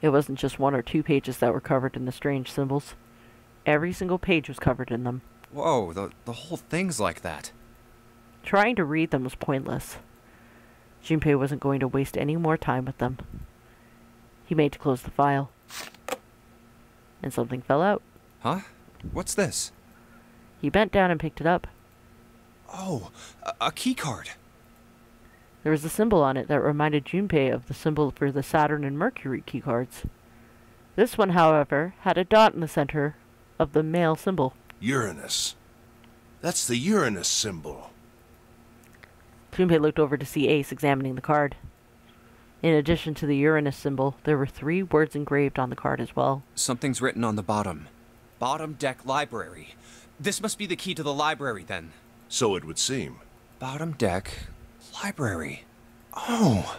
It wasn't just one or two pages that were covered in the strange symbols. Every single page was covered in them. Whoa, the whole thing's like that. Trying to read them was pointless. Junpei wasn't going to waste any more time with them. He made to close the file. And something fell out. Huh? What's this? He bent down and picked it up. Oh, a key card. There was a symbol on it that reminded Junpei of the symbol for the Saturn and Mercury keycards. This one, however, had a dot in the center of the male symbol. Uranus. That's the Uranus symbol. Junpei looked over to see Ace examining the card. In addition to the Uranus symbol, there were 3 words engraved on the card as well. Something's written on the bottom. Bottom deck library. This must be the key to the library, then. So it would seem. Bottom deck library. Oh.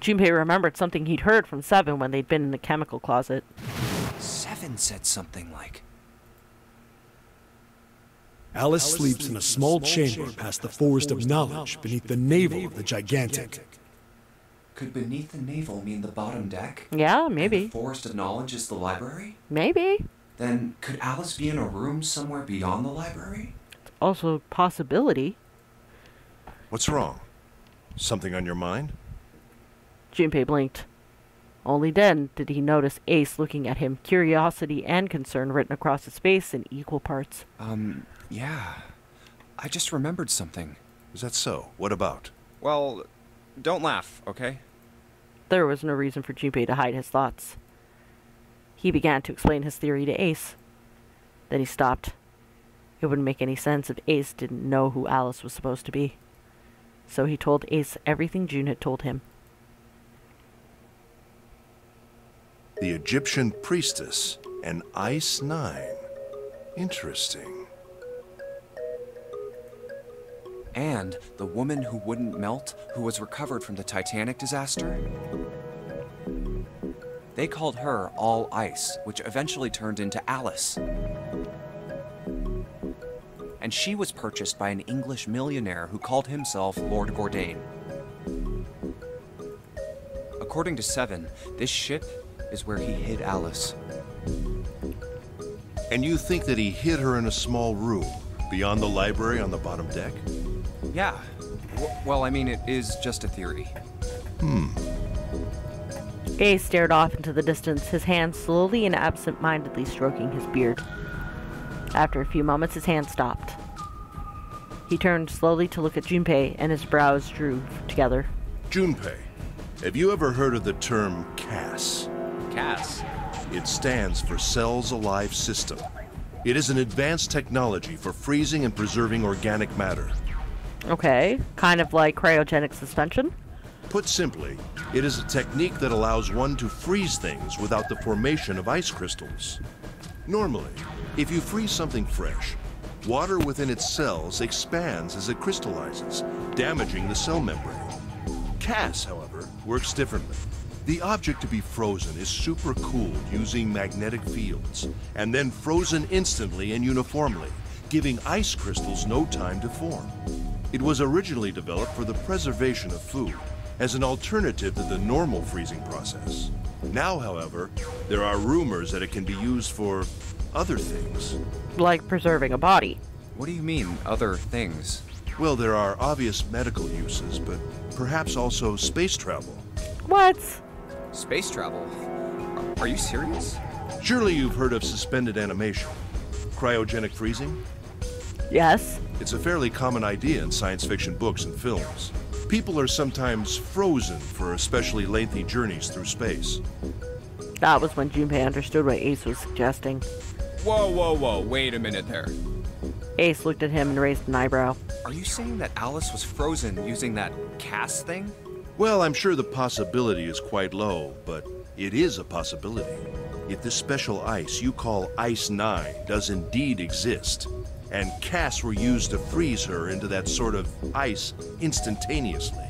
Junpei remembered something he'd heard from Seven when they'd been in the chemical closet. Seven said something like... Alice sleeps in a small chamber past the forest of knowledge beneath the navel of the gigantic. Could beneath the navel mean the bottom deck? Yeah, maybe. And the forest of knowledge is the library? Maybe. Then could Alice be in a room somewhere beyond the library? It's also a possibility. What's wrong? Something on your mind? Junpei blinked. Only then did he notice Ace looking at him, curiosity and concern written across his face in equal parts. Yeah. I just remembered something. Is that so? What about? Well, don't laugh, okay? There was no reason for Junpei to hide his thoughts. He began to explain his theory to Ace. Then he stopped. It wouldn't make any sense if Ace didn't know who Alice was supposed to be. So he told Ace everything June had told him. The Egyptian priestess, an Ice 9. Interesting. And the woman who wouldn't melt, who was recovered from the Titanic disaster? They called her All Ice, which eventually turned into Alice. And she was purchased by an English millionaire who called himself Lord Gordain. According to Seven, this ship is where he hid Alice. And you think that he hid her in a small room, beyond the library on the bottom deck? Yeah. Well, I mean, it is just a theory. Ace stared off into the distance, his hand slowly and absent-mindedly stroking his beard. After a few moments, his hand stopped. He turned slowly to look at Junpei, and his brows drew together. Junpei, have you ever heard of the term CAS? CAS? It stands for Cells Alive System. It is an advanced technology for freezing and preserving organic matter. Okay, kind of like cryogenic suspension? Put simply, it is a technique that allows one to freeze things without the formation of ice crystals. Normally, if you freeze something fresh, water within its cells expands as it crystallizes, damaging the cell membrane. CAS, however, works differently. The object to be frozen is supercooled using magnetic fields, and then frozen instantly and uniformly, giving ice crystals no time to form. It was originally developed for the preservation of food, as an alternative to the normal freezing process. Now, however, there are rumors that it can be used for other things. Like preserving a body. What do you mean, other things? Well, there are obvious medical uses, but perhaps also space travel. What? Space travel? Are you serious? Surely you've heard of suspended animation. Cryogenic freezing? Yes. It's a fairly common idea in science fiction books and films. People are sometimes frozen for especially lengthy journeys through space. That was when Junpei understood what Ace was suggesting. Whoa, wait a minute there. Ace looked at him and raised an eyebrow. Are you saying that Alice was frozen using that CAS thing? Well, I'm sure the possibility is quite low, but it is a possibility. If this special ice you call Ice 9 does indeed exist, and CAS were used to freeze her into that sort of ice instantaneously.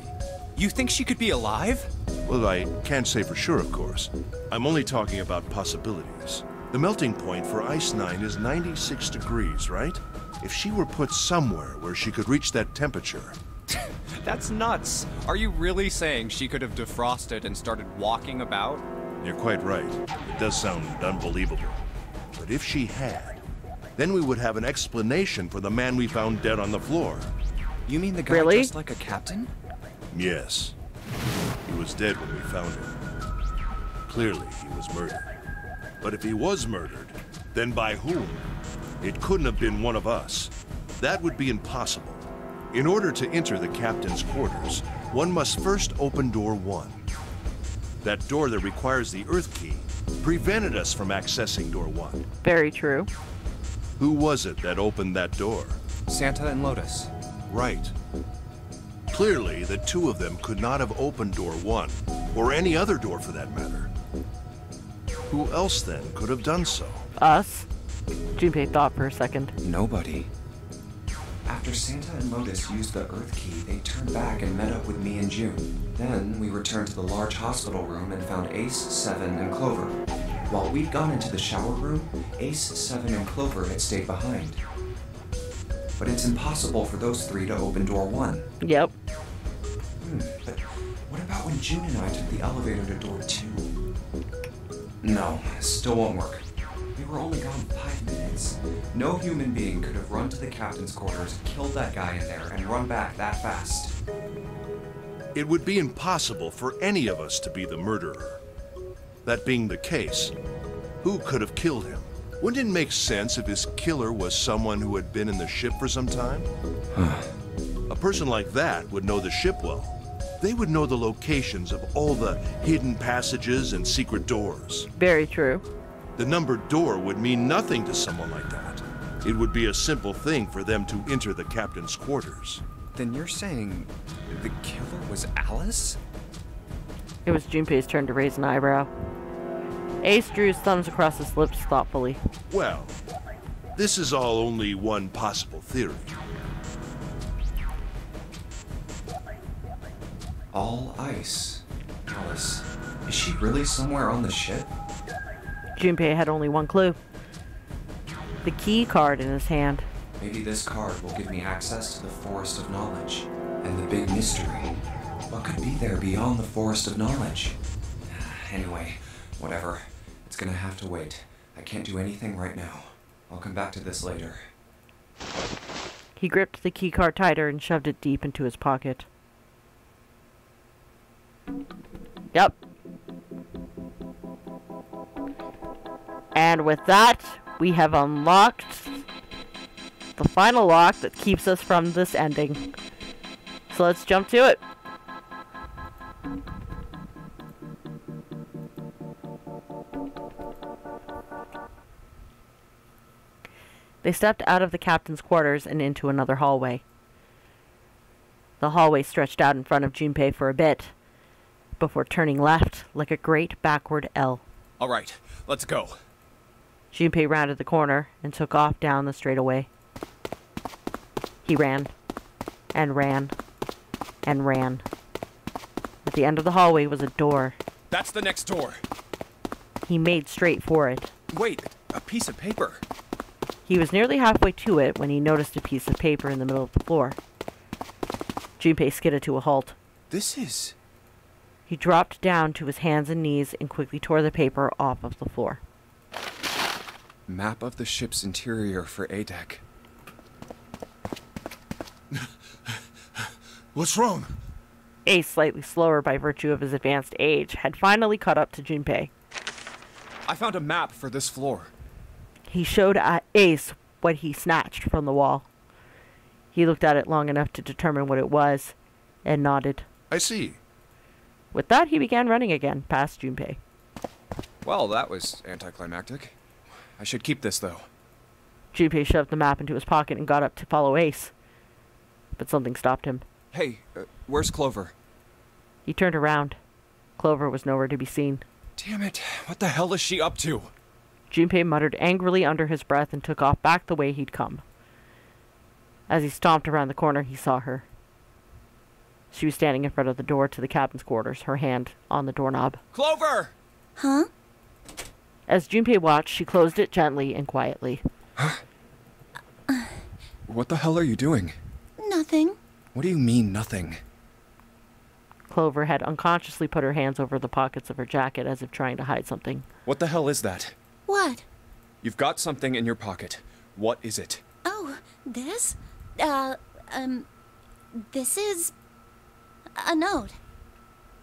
You think she could be alive? Well, I can't say for sure, of course. I'm only talking about possibilities. The melting point for Ice 9 is 96 degrees, right? If she were put somewhere where she could reach that temperature... That's nuts. Are you really saying she could have defrosted and started walking about? You're quite right. It does sound unbelievable. But if she had, then we would have an explanation for the man we found dead on the floor. You mean the guy Really? dressed like a captain? Yes. He was dead when we found him. Clearly, he was murdered. But if he was murdered, then by whom? It couldn't have been one of us. That would be impossible. In order to enter the captain's quarters, one must first open door 1. That door that requires the Earth key prevented us from accessing door 1. Very true. Who was it that opened that door? Santa and Lotus. Right. Clearly, the two of them could not have opened door 1, or any other door for that matter. Who else then could have done so? Us? Junpei thought for a second. Nobody. After Santa and Lotus used the Earth key, they turned back and met up with me and June. Then we returned to the large hospital room and found Ace, Seven, and Clover. While we'd gone into the shower room, Ace, Seven, and Clover had stayed behind. But it's impossible for those three to open door 1. Yep. But what about when June and I took the elevator to door 2? No, still won't work. We were only gone 5 minutes. No human being could have run to the captain's quarters, killed that guy in there, and run back that fast. It would be impossible for any of us to be the murderer. That being the case, who could have killed him? Wouldn't it make sense if his killer was someone who had been in the ship for some time? A person like that would know the ship well. They would know the locations of all the hidden passages and secret doors. Very true. The numbered door would mean nothing to someone like that. It would be a simple thing for them to enter the captain's quarters. Then you're saying the killer was Alice? It was Junpei's turn to raise an eyebrow. Ace drew his thumbs across his lips thoughtfully. Well, this is all only one possible theory. All ice. Alice, is she really somewhere on the ship? Junpei had only one clue. The key card in his hand. Maybe this card will give me access to the Forest of Knowledge. And the big mystery. What could be there beyond the Forest of Knowledge? Anyway, whatever. It's gonna have to wait. I can't do anything right now. I'll come back to this later. He gripped the key card tighter and shoved it deep into his pocket. Yep. And with that, we have unlocked the final lock that keeps us from this ending. So let's jump to it. They stepped out of the captain's quarters and into another hallway. The hallway stretched out in front of Junpei for a bit, before turning left like a great backward L. All right, let's go. Junpei rounded the corner and took off down the straightaway. He ran, and ran, and ran. At the end of the hallway was a door. That's the next door. He made straight for it. Wait, a piece of paper. He was nearly halfway to it when he noticed a piece of paper in the middle of the floor. Junpei skidded to a halt. This is... He dropped down to his hands and knees and quickly tore the paper off of the floor. Map of the ship's interior for A-Deck. What's wrong? Ace, slightly slower by virtue of his advanced age, had finally caught up to Junpei. I found a map for this floor. He showed Ace what he snatched from the wall. He looked at it long enough to determine what it was, and nodded. I see. With that, he began running again, past Junpei. Well, that was anticlimactic. I should keep this, though. Junpei shoved the map into his pocket and got up to follow Ace. But something stopped him. Hey, where's Clover? He turned around. Clover was nowhere to be seen. Damn it, what the hell is she up to? Junpei muttered angrily under his breath and took off back the way he'd come. As he stomped around the corner, he saw her. She was standing in front of the door to the captain's quarters, her hand on the doorknob. Clover! Huh? As Junpei watched, she closed it gently and quietly. What the hell are you doing? Nothing. What do you mean, nothing? Clover had unconsciously put her hands over the pockets of her jacket as if trying to hide something. What the hell is that? What? You've got something in your pocket. What is it? Oh, this? This is a note.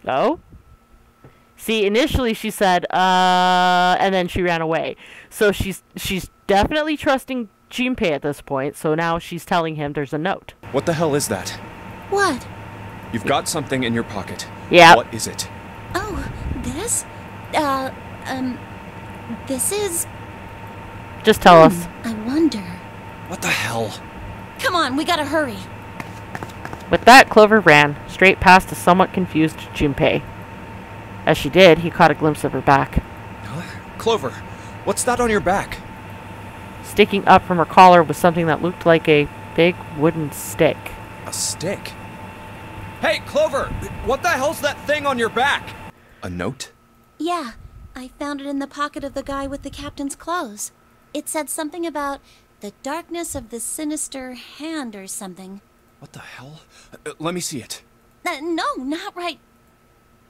Oh? See, initially she said, and then she ran away. So she's definitely trusting Junpei at this point, so now she's telling him there's a note. What the hell is that? What? You've got something in your pocket. Yeah. What is it? Oh, this? This is... Just tell us. I wonder. What the hell? Come on, we gotta hurry. With that, Clover ran, straight past a somewhat confused Junpei. As she did, he caught a glimpse of her back. Huh? Clover, what's that on your back? Sticking up from her collar was something that looked like a big wooden stick. A stick? Hey, Clover! What the hell's that thing on your back? A note? Yeah, I found it in the pocket of the guy with the captain's clothes. It said something about the darkness of the sinister hand or something. What the hell? Let me see it. No, not right.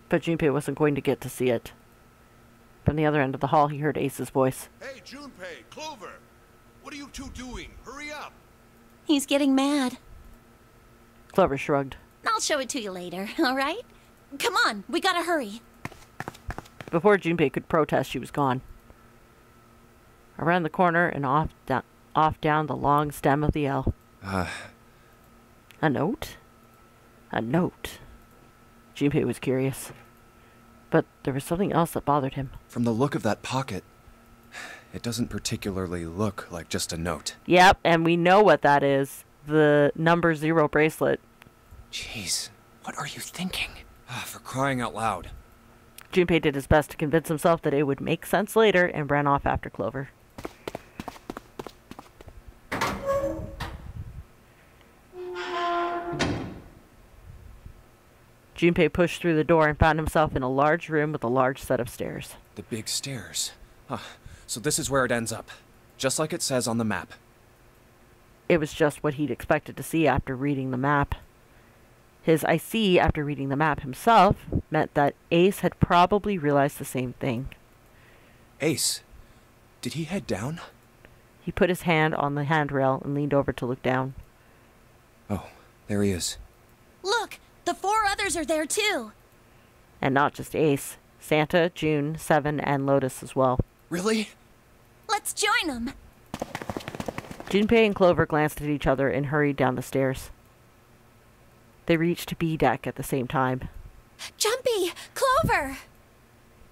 But Junpei wasn't going to get to see it. From the other end of the hall, he heard Ace's voice. Hey, Junpei, Clover! What are you two doing? Hurry up! He's getting mad. Clover shrugged. I'll show it to you later, all right? Come on, we gotta hurry. Before Junpei could protest, she was gone. Around the corner and off down the long stem of the L. A note? A note. Junpei was curious. But there was something else that bothered him. From the look of that pocket, it doesn't particularly look like just a note. Yep, and we know what that is. The number 0 bracelet. Jeez, what are you thinking? For crying out loud. Junpei did his best to convince himself that it would make sense later and ran off after Clover. Junpei pushed through the door and found himself in a large room with a large set of stairs. The big stairs. So this is where it ends up. Just like it says on the map. It was just what he'd expected to see after reading the map. His "I see" after reading the map himself meant that Ace had probably realized the same thing. Ace? Did he head down? He put his hand on the handrail and leaned over to look down. Oh, there he is. Look, the 4 others are there too. And not just Ace. Santa, June, Seven, and Lotus as well. Really? Let's join them. Junpei and Clover glanced at each other and hurried down the stairs. They reached B deck at the same time. Jumpy! Clover!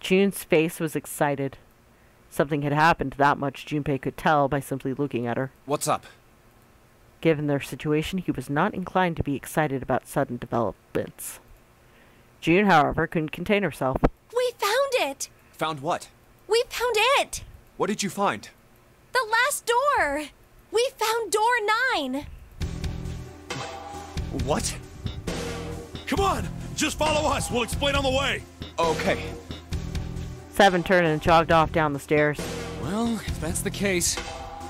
June's face was excited. Something had happened, that much Junpei could tell by simply looking at her. What's up? Given their situation, he was not inclined to be excited about sudden developments. June, however, couldn't contain herself. We found it! Found what? We found it! What did you find? The last door! We found door 9! What? Come on! Just follow us! We'll explain on the way! Okay. 7 turned and jogged off down the stairs. Well, if that's the case...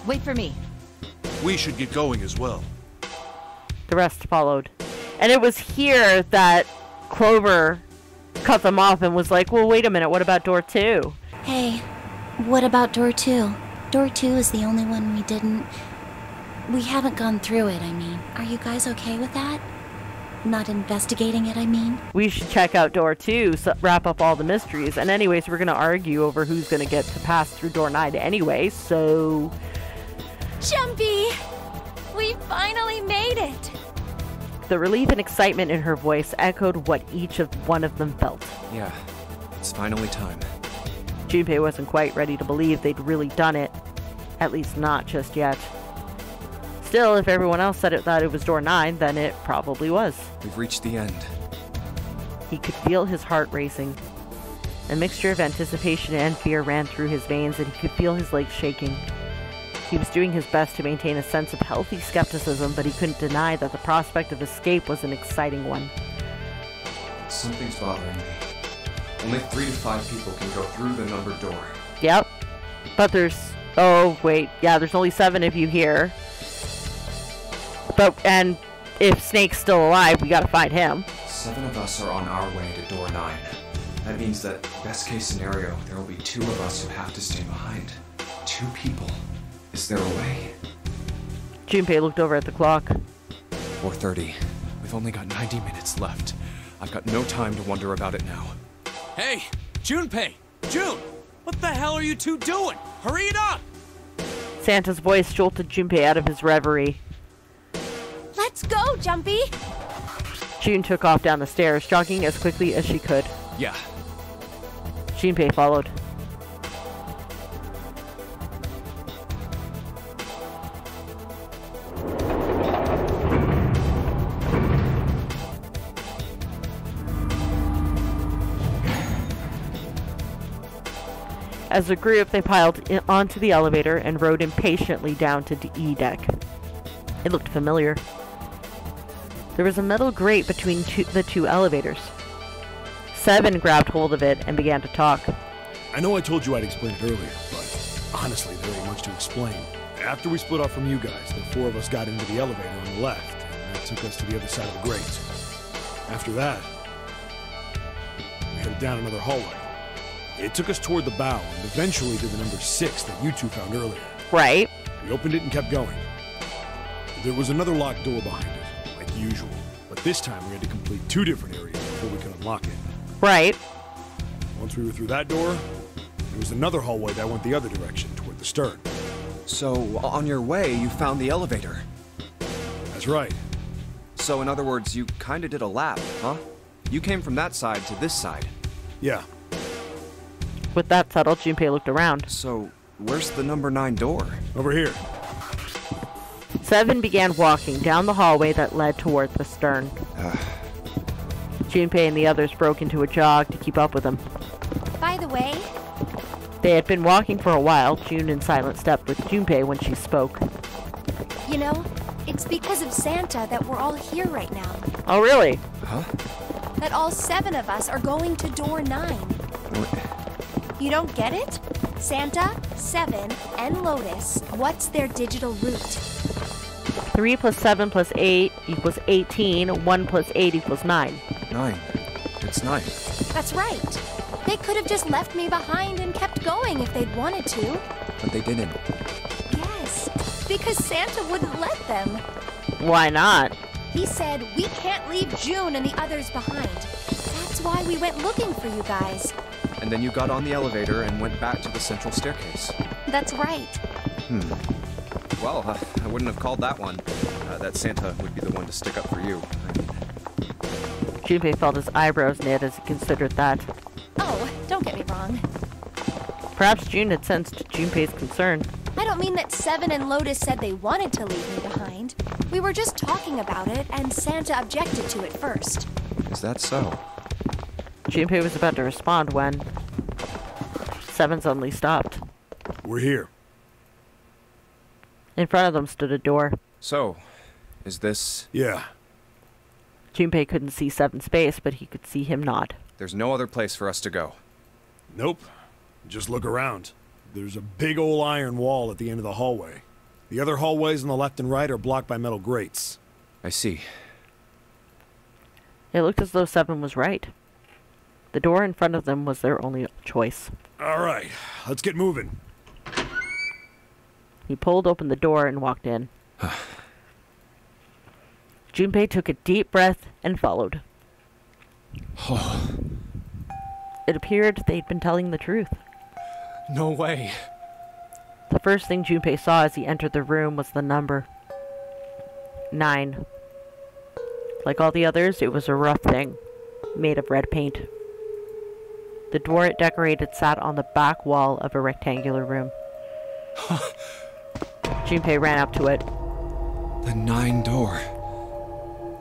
Wait for me. We should get going as well. The rest followed. And it was here that Clover cut them off and was like, well, wait a minute, what about door 2? Hey, what about door 2? Door 2 is the only one we haven't gone through it, I mean. Are you guys okay with that? Not investigating it, I mean. We should check out door 2, so wrap up all the mysteries. And anyways, we're going to argue over who's going to get to pass through door 9 anyway, so... Jumpy! We finally made it! The relief and excitement in her voice echoed what each one of them felt. Yeah, it's finally time. Junpei wasn't quite ready to believe they'd really done it. At least not just yet. Still, if everyone else said it that it was door 9, then it probably was. We've reached the end. He could feel his heart racing. A mixture of anticipation and fear ran through his veins, and he could feel his legs shaking. He was doing his best to maintain a sense of healthy skepticism, but he couldn't deny that the prospect of escape was an exciting one. Something's bothering me. Only 3 to 5 people can go through the numbered door. Yep. But there's... Oh, wait. Yeah, there's only 7 of you here. And if Snake's still alive, we gotta find him. 7 of us are on our way to door 9. That means that, best case scenario, there will be 2 of us who have to stay behind. 2 people. Is there a way? Junpei looked over at the clock. 4:30. We've only got 90 minutes left. I've got no time to wonder about it now. Hey, Junpei! June! What the hell are you two doing? Hurry it up! Santa's voice jolted Junpei out of his reverie. Let's go, Jumpy! June took off down the stairs, jogging as quickly as she could. Yeah. Junpei followed. As a group, they piled onto the elevator and rode impatiently down to E deck. It looked familiar. There was a metal grate between the 2 elevators. 7 grabbed hold of it and began to talk. I know I told you I'd explain it earlier, but honestly, there ain't much to explain. After we split off from you guys, the 4 of us got into the elevator on the left, and that took us to the other side of the grate. After that, we headed down another hallway. It took us toward the bow, and eventually to the number 6 that you 2 found earlier. Right. We opened it and kept going. There was another locked door behind it, like usual, but this time we had to complete 2 different areas before we could unlock it. Right. Once we were through that door, there was another hallway that went the other direction, toward the stern. So, on your way, you found the elevator. That's right. So, in other words, you kinda did a lap, huh? You came from that side to this side. Yeah. With that settled, Junpei looked around. So, where's the number 9 door? Over here. 7 began walking down the hallway that led toward the stern. Junpei and the others broke into a jog to keep up with them. By the way... They had been walking for a while, June in silent step with Junpei when she spoke. You know, it's because of Santa that we're all here right now. Oh, really? Huh? That all 7 of us are going to door 9. What? You don't get it? Santa, 7, and Lotus, what's their digital root? 3 plus 7 plus 8 equals 18. 1 plus 8 equals 9. 9. It's 9. That's right. They could have just left me behind and kept going if they'd wanted to. But they didn't. Yes, because Santa wouldn't let them. Why not? He said we can't leave June and the others behind. That's why we went looking for you guys. And then you got on the elevator and went back to the central staircase. That's right. Well, I wouldn't have called that one. That Santa would be the one to stick up for you. Junpei felt his eyebrows knit as he considered that. Oh, don't get me wrong. Perhaps June had sensed Junpei's concern. I don't mean that Seven and Lotus said they wanted to leave me behind. We were just talking about it, and Santa objected to it first. Is that so? Junpei was about to respond when Seven suddenly stopped. We're here. In front of them stood a door. So, is this... Yeah. Junpei couldn't see Seven's face, but he could see him nod. There's no other place for us to go. Nope. Just look around. There's a big old iron wall at the end of the hallway. The other hallways on the left and right are blocked by metal grates. I see. It looked as though Seven was right. The door in front of them was their only choice. All right, let's get moving. He pulled open the door and walked in. Junpei took a deep breath and followed. It appeared they'd been telling the truth. No way. The first thing Junpei saw as he entered the room was the number 9. Like all the others, it was a rough thing, made of red paint. The door it decorated sat on the back wall of a rectangular room. Junpei ran up to it. The 9 door.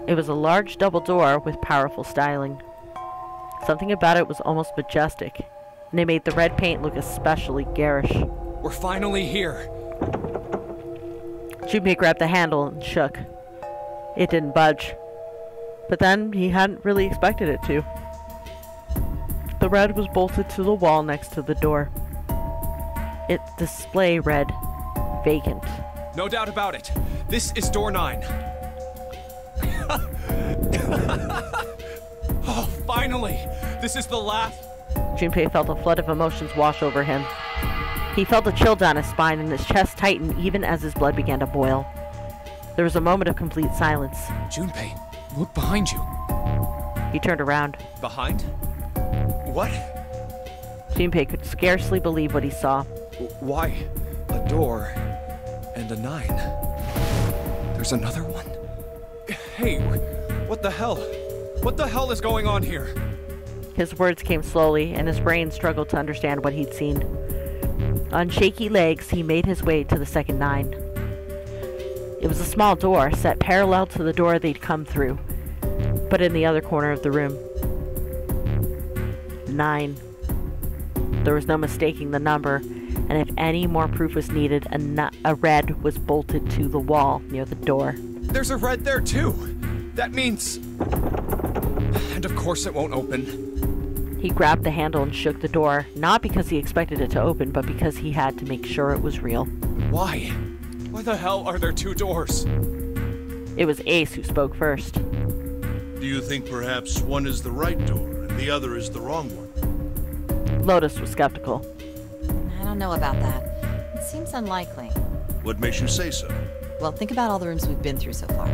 It was a large double door with powerful styling. Something about it was almost majestic, and it made the red paint look especially garish. We're finally here. Junpei grabbed the handle and shook. It didn't budge. But then he hadn't really expected it to. The red was bolted to the wall next to the door. Its display read, vacant. No doubt about it. This is door 9. Oh, finally! This is the last... Junpei felt a flood of emotions wash over him. He felt a chill down his spine and his chest tighten even as his blood began to boil. There was a moment of complete silence. Junpei, look behind you. He turned around. Behind? What? Junpei could scarcely believe what he saw. Why? A door and a 9. There's another one? Hey, what the hell? What the hell is going on here? His words came slowly, and his brain struggled to understand what he'd seen. On shaky legs, he made his way to the second 9. It was a small door, set parallel to the door they'd come through, but in the other corner of the room. 9. There was no mistaking the number, and if any more proof was needed, a red was bolted to the wall near the door. There's a red there, too. That means... And of course it won't open. He grabbed the handle and shook the door, not because he expected it to open, but because he had to make sure it was real. Why? Why the hell are there 2 doors? It was Ace who spoke first. Do you think perhaps one is the right door and the other is the wrong one? Lotus was skeptical. I don't know about that. It seems unlikely. What makes you say so? Well, think about all the rooms we've been through so far.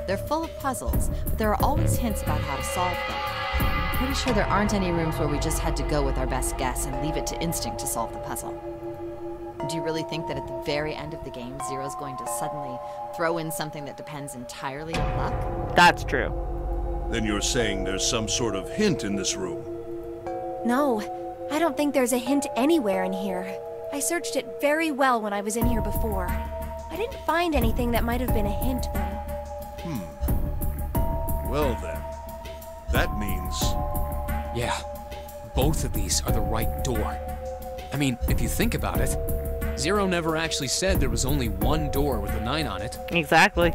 They're full of puzzles, but there are always hints about how to solve them. I'm pretty sure there aren't any rooms where we just had to go with our best guess and leave it to instinct to solve the puzzle. Do you really think that at the very end of the game, Zero's going to suddenly throw in something that depends entirely on luck? That's true. Then you're saying there's some sort of hint in this room? No, I don't think there's a hint anywhere in here. I searched it very well when I was in here before. I didn't find anything that might have been a hint, though. Well then, that means... Yeah, both of these are the right door. I mean, if you think about it, Zero never actually said there was only one door with a 9 on it. Exactly.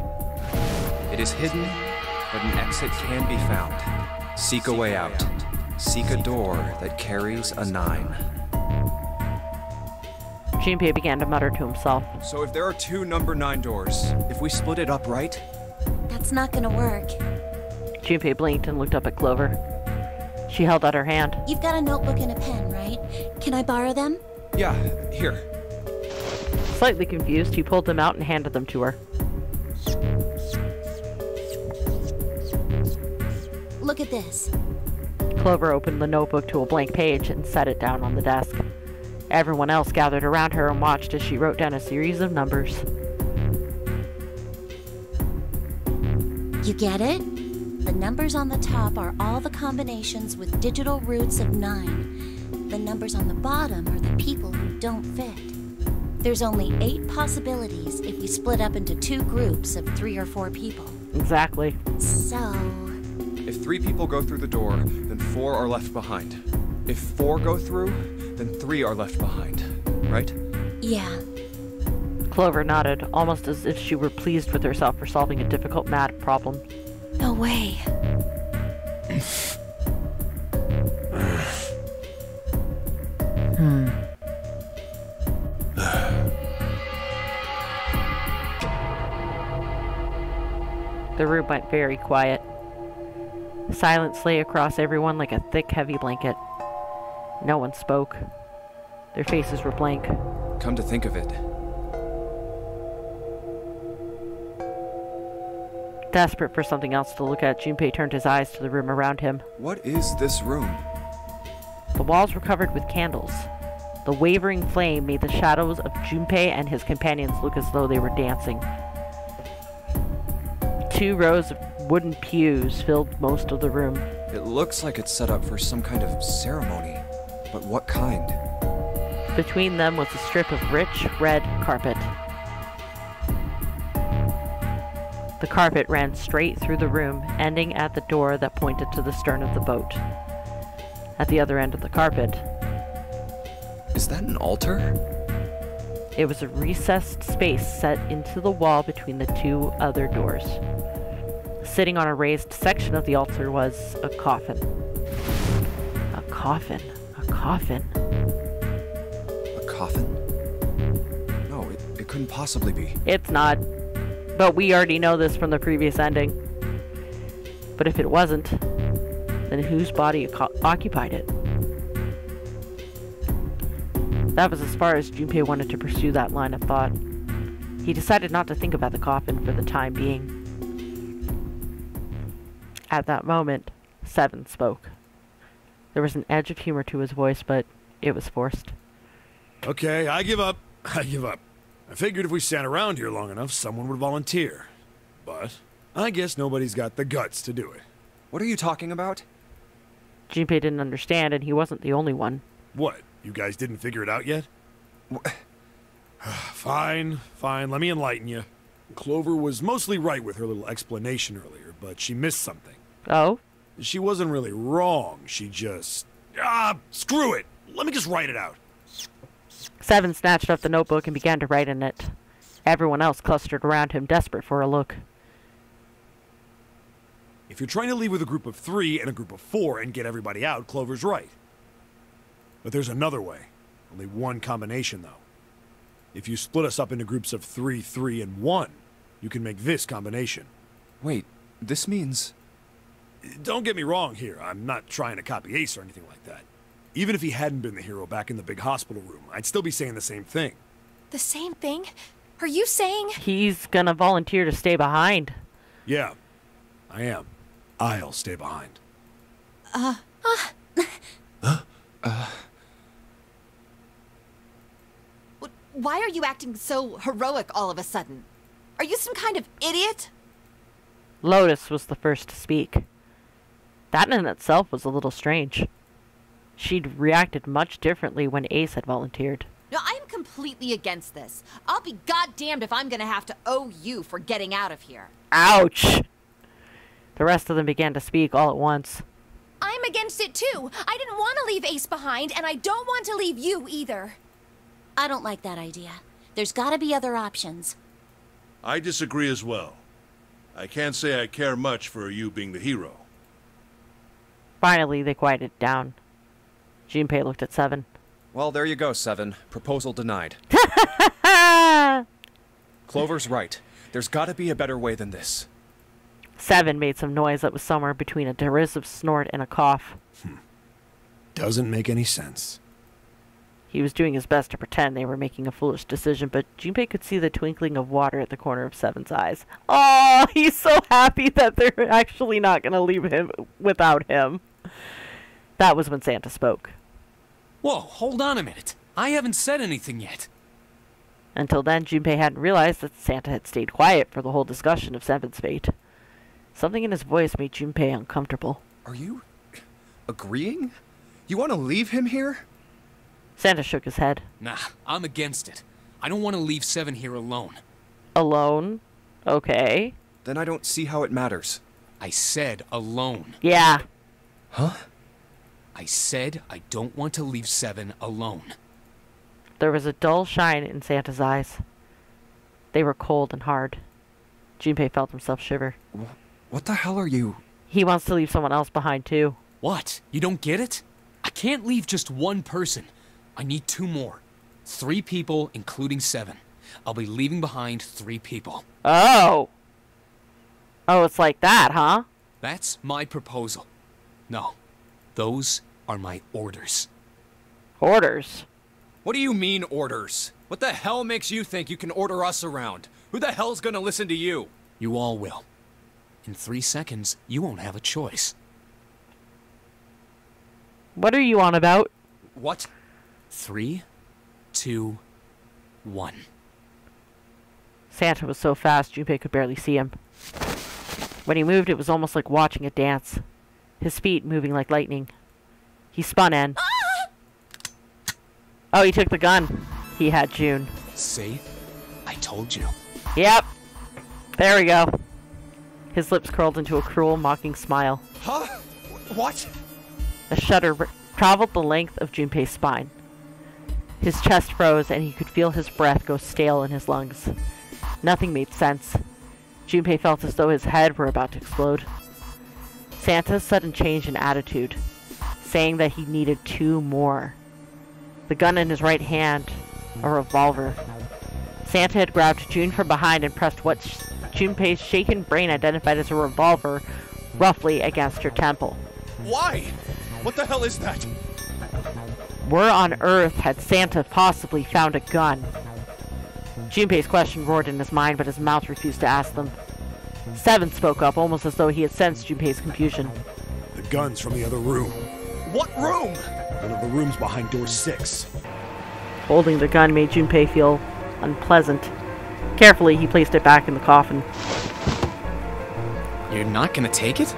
It is hidden, but an exit can be found. Seek a way out. Seek a door that carries a 9. Junpei began to mutter to himself. So if there are 2 number 9 doors, if we split it up right? That's not gonna work. Junpei blinked and looked up at Clover. She held out her hand. You've got a notebook and a pen, right? Can I borrow them? Yeah, here. Slightly confused, he pulled them out and handed them to her. Look at this. Clover opened the notebook to a blank page and set it down on the desk. Everyone else gathered around her and watched as she wrote down a series of numbers. You get it? The numbers on the top are all the combinations with digital roots of 9. The numbers on the bottom are the people who don't fit. There's only 8 possibilities if we split up into 2 groups of 3 or 4 people. Exactly. So... If 3 people go through the door, then 4 are left behind. If 4 go through, then 3 are left behind, right? Yeah. Clover nodded, almost as if she were pleased with herself for solving a difficult math problem. No way. The room went very quiet. Silence lay across everyone like a thick, heavy blanket. No one spoke. Their faces were blank. Come to think of it. Desperate for something else to look at, Junpei turned his eyes to the room around him. What is this room? The walls were covered with candles. The wavering flame made the shadows of Junpei and his companions look as though they were dancing. 2 rows of wooden pews filled most of the room. It looks like it's set up for some kind of ceremony. But what kind? Between them was a strip of rich red carpet. The carpet ran straight through the room, ending at the door that pointed to the stern of the boat. At the other end of the carpet... Is that an altar? It was a recessed space set into the wall between the 2 other doors. Sitting on a raised section of the altar was a coffin. A coffin. A coffin. A coffin? No, it couldn't possibly be. It's not. But we already know this from the previous ending. But if it wasn't, then whose body occupied it? That was as far as Junpei wanted to pursue that line of thought. He decided not to think about the coffin for the time being. At that moment, 7 spoke. There was an edge of humor to his voice, but it was forced. Okay, I give up. I give up. I figured if we sat around here long enough, someone would volunteer. But I guess nobody's got the guts to do it. What are you talking about? Junpei didn't understand, and he wasn't the only one. What? You guys didn't figure it out yet? Fine, let me enlighten you. Clover was mostly right with her little explanation earlier, but she missed something. Oh? She wasn't really wrong, she just... screw it! Let me just write it out. 7 snatched up the notebook and began to write in it. Everyone else clustered around him, desperate for a look. If you're trying to leave with a group of 3 and a group of 4 and get everybody out, Clover's right. But there's another way. Only one combination, though. If you split us up into groups of 3, 3, and 1, you can make this combination. Wait, this means... Don't get me wrong here. I'm not trying to copy Ace or anything like that. Even if he hadn't been the hero back in the big hospital room, I'd still be saying the same thing. The same thing? Are you saying... He's gonna volunteer to stay behind. Yeah, I am. I'll stay behind. Why are you acting so heroic all of a sudden? Are you some kind of idiot? Lotus was the first to speak. That in itself was a little strange. She'd reacted much differently when Ace had volunteered. No, I am completely against this. I'll be goddamned if I'm gonna have to owe you for getting out of here. Ouch! The rest of them began to speak all at once. I'm against it too. I didn't want to leave Ace behind, and I don't want to leave you either. I don't like that idea. There's gotta be other options. I disagree as well. I can't say I care much for you being the hero. Finally, they quieted down. Junpei looked at 7. Well, there you go, 7. Proposal denied. Clover's right. There's gotta be a better way than this. 7 made some noise that was somewhere between a derisive snort and a cough. Doesn't make any sense. He was doing his best to pretend they were making a foolish decision, but Junpei could see the twinkling of water at the corner of 7's eyes. Oh, he's so happy that they're actually not going to leave him without him. That was when Santa spoke. Whoa, hold on a minute. I haven't said anything yet. Until then, Junpei hadn't realized that Santa had stayed quiet for the whole discussion of Seven's fate. Something in his voice made Junpei uncomfortable. Are you agreeing? You want to leave him here? Santa shook his head. Nah, I'm against it. I don't want to leave Seven here alone. Alone? Okay. Then I don't see how it matters. I said alone. Yeah. Huh? I said I don't want to leave Seven alone. There was a dull shine in Santa's eyes. They were cold and hard. Junpei felt himself shiver. What the hell are you? He wants to leave someone else behind, too. What? You don't get it? I can't leave just one person. I need 2 more. 3 people, including Seven. I'll be leaving behind 3 people. Oh! Oh, it's like that, huh? That's my proposal. No, those are my orders. Orders? What do you mean, orders? What the hell makes you think you can order us around? Who the hell's gonna listen to you? You all will. In 3 seconds, you won't have a choice. What are you on about? What? 3, 2, 1. Santa was so fast, Junpei could barely see him. When he moved, it was almost like watching a dance. His feet moving like lightning. He spun in. Oh, he took the gun. He had June. See? I told you. Yep. There we go. His lips curled into a cruel, mocking smile. Huh? What? A shudder traveled the length of Junpei's spine. His chest froze, and he could feel his breath go stale in his lungs. Nothing made sense. Junpei felt as though his head were about to explode. Santa's sudden change in attitude, saying that he needed 2 more. The gun in his right hand, a revolver. Santa had grabbed June from behind and pressed what Junpei's shaken brain identified as a revolver roughly against her temple. Why? What the hell is that? Where on earth had Santa possibly found a gun? Junpei's question roared in his mind, but his mouth refused to ask them. Seven spoke up, almost as though he had sensed Junpei's confusion. The gun's from the other room. What room? One of the rooms behind door 6. Holding the gun made Junpei feel unpleasant. Carefully, he placed it back in the coffin. You're not gonna take it?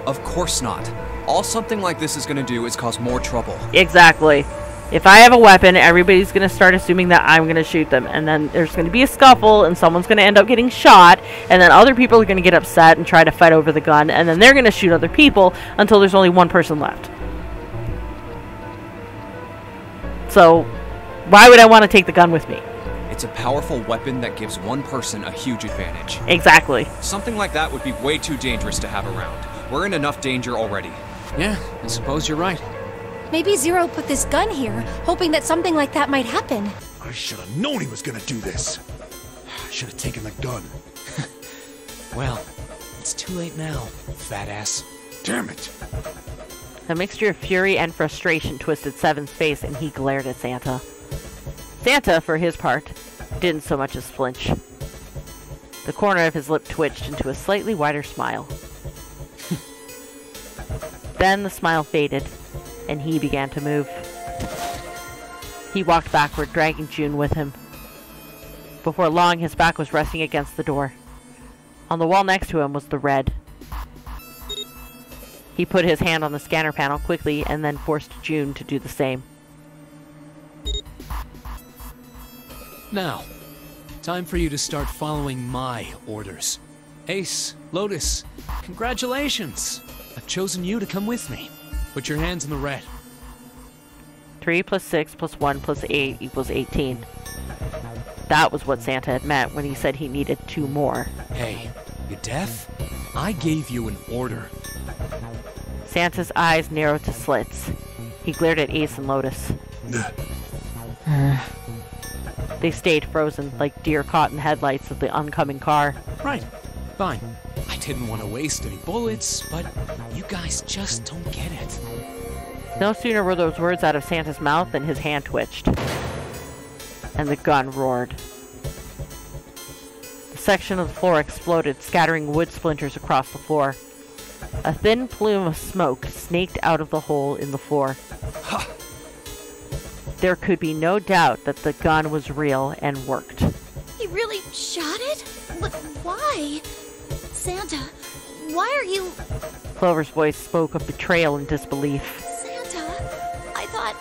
Of course not. All something like this is gonna do is cause more trouble. Exactly. If I have a weapon, everybody's going to start assuming that I'm going to shoot them. And then there's going to be a scuffle, and someone's going to end up getting shot. And then other people are going to get upset and try to fight over the gun. And then they're going to shoot other people until there's only one person left. So, why would I want to take the gun with me? It's a powerful weapon that gives one person a huge advantage. Exactly. Something like that would be way too dangerous to have around. We're in enough danger already. Yeah, I suppose you're right. Maybe Zero put this gun here, hoping that something like that might happen. I should have known he was gonna do this. I should have taken the gun. Well, it's too late now, fat ass. Damn it. A mixture of fury and frustration twisted Seven's face, and he glared at Santa. Santa, for his part, didn't so much as flinch. The corner of his lip twitched into a slightly wider smile. Then the smile faded, and he began to move. He walked backward, dragging June with him. Before long, his back was resting against the door. On the wall next to him was the red. He put his hand on the scanner panel quickly and then forced June to do the same. Now, time for you to start following my orders. Ace, Lotus, congratulations! I've chosen you to come with me. Put your hands in the red. 3 + 6 + 1 + 8 = 18. That was what Santa had meant when he said he needed 2 more. Hey, you deaf? I gave you an order. Santa's eyes narrowed to slits. He glared at Ace and Lotus. They stayed frozen, like deer caught in headlights of the oncoming car. Right. Fine. I didn't want to waste any bullets, but you guys just don't get it. No sooner were those words out of Santa's mouth than his hand twitched. And the gun roared. The section of the floor exploded, scattering wood splinters across the floor. A thin plume of smoke snaked out of the hole in the floor. there could be no doubt that the gun was real and worked. He really shot it? But why? Santa, why are you... Clover's voice spoke of betrayal and disbelief. Santa, I thought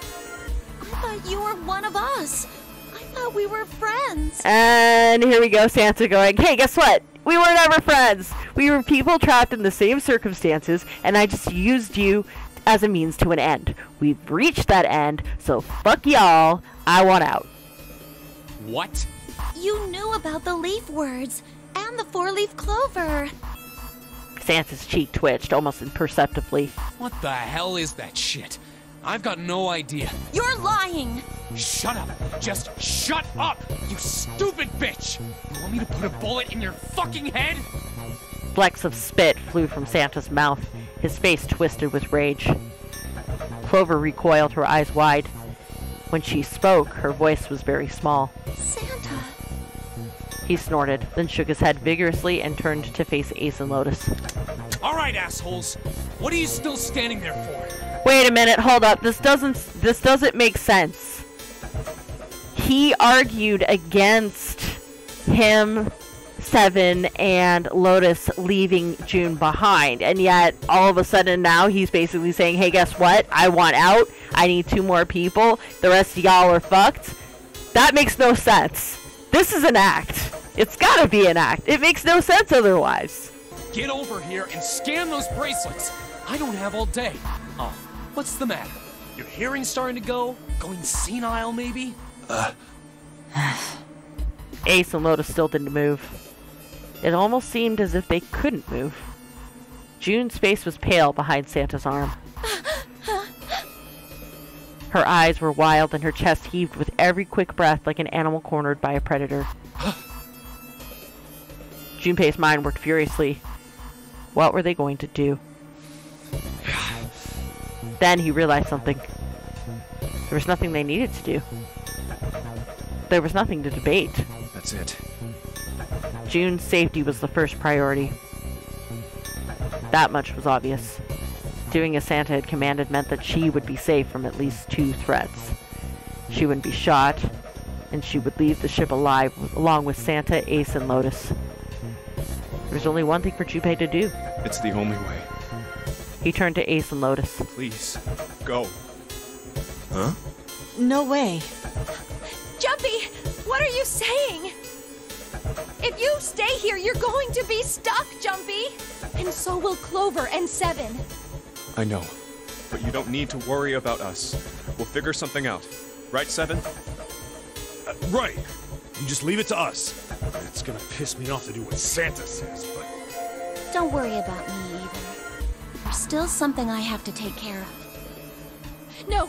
you were one of us. I thought we were friends. And here we go, Santa going, hey, guess what? We were never friends. We were people trapped in the same circumstances, and I just used you as a means to an end. We've reached that end, so fuck y'all. I want out. What? You knew about the leaf words and the four-leaf clover. Santa's cheek twitched almost imperceptibly. What the hell is that shit? I've got no idea. You're lying! Shut up! Just shut up! You stupid bitch! You want me to put a bullet in your fucking head? Flecks of spit flew from Santa's mouth, his face twisted with rage. Clover recoiled, her eyes wide. When she spoke, her voice was very small. Santa. He snorted, then shook his head vigorously and turned to face Ace and Lotus. All right, assholes. What are you still standing there for? Wait a minute, hold up. This doesn't make sense. He argued against him, Seven, and Lotus leaving June behind, and yet all of a sudden now he's basically saying, hey, guess what? I want out. I need 2 more people. The rest of y'all are fucked. That makes no sense. This is an act. It's gotta be an act. It makes no sense otherwise. Get over here and scan those bracelets. I don't have all day. Oh, what's the matter? Your hearing's starting to go? Going senile, maybe? Ace and Lotus still didn't move. It almost seemed as if they couldn't move. June's face was pale behind Santa's arm. Her eyes were wild and her chest heaved with every quick breath like an animal cornered by a predator. Junpei's mind worked furiously. What were they going to do? Then he realized something. There was nothing they needed to do. There was nothing to debate. That's it. June's safety was the first priority. That much was obvious. Doing as Santa had commanded meant that she would be safe from at least 2 threats. She wouldn't be shot, and she would leave the ship alive along with Santa, Ace, and Lotus. There was only one thing for Junpei to do. It's the only way. He turned to Ace and Lotus. Please, go. Huh? No way. Jumpy, what are you saying? If you stay here, you're going to be stuck, Jumpy. And so will Clover and Seven. I know, but you don't need to worry about us. We'll figure something out. Right, Seven? Right. You just leave it to us. It's gonna piss me off to do what Santa says, but... Don't worry about me either. There's still something I have to take care of. No,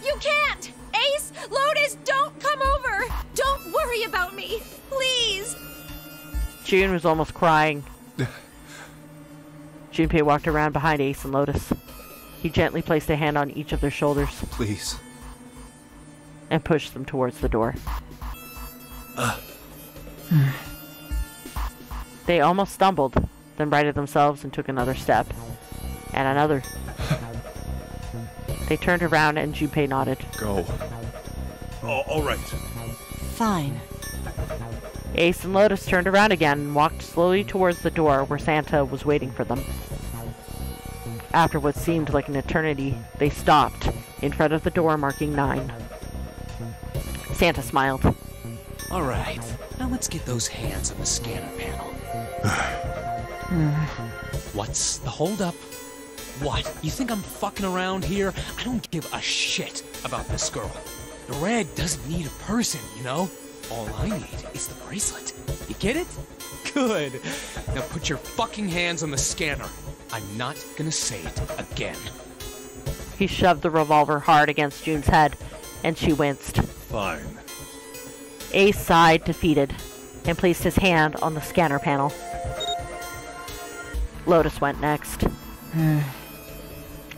you can't! Ace, Lotus, don't come over! Don't worry about me, please! June was almost crying. Junpei walked around behind Ace and Lotus. He gently placed a hand on each of their shoulders. Please. And pushed them towards the door. They almost stumbled, then righted themselves and took another step. And another. They turned around and Junpei nodded. Go. Oh, all right. Fine. Ace and Lotus turned around again and walked slowly towards the door where Santa was waiting for them. After what seemed like an eternity, they stopped in front of the door marking 9. Santa smiled. All right, now let's get those hands on the scanner panel. What's the holdup? What? You think I'm fucking around here? I don't give a shit about this girl. The red doesn't need a person, you know? All I need is the bracelet. You get it? Good. Now put your fucking hands on the scanner. I'm not gonna say it again. He shoved the revolver hard against June's head, and she winced. Fine. Ace sighed, defeated, and placed his hand on the scanner panel. Lotus went next.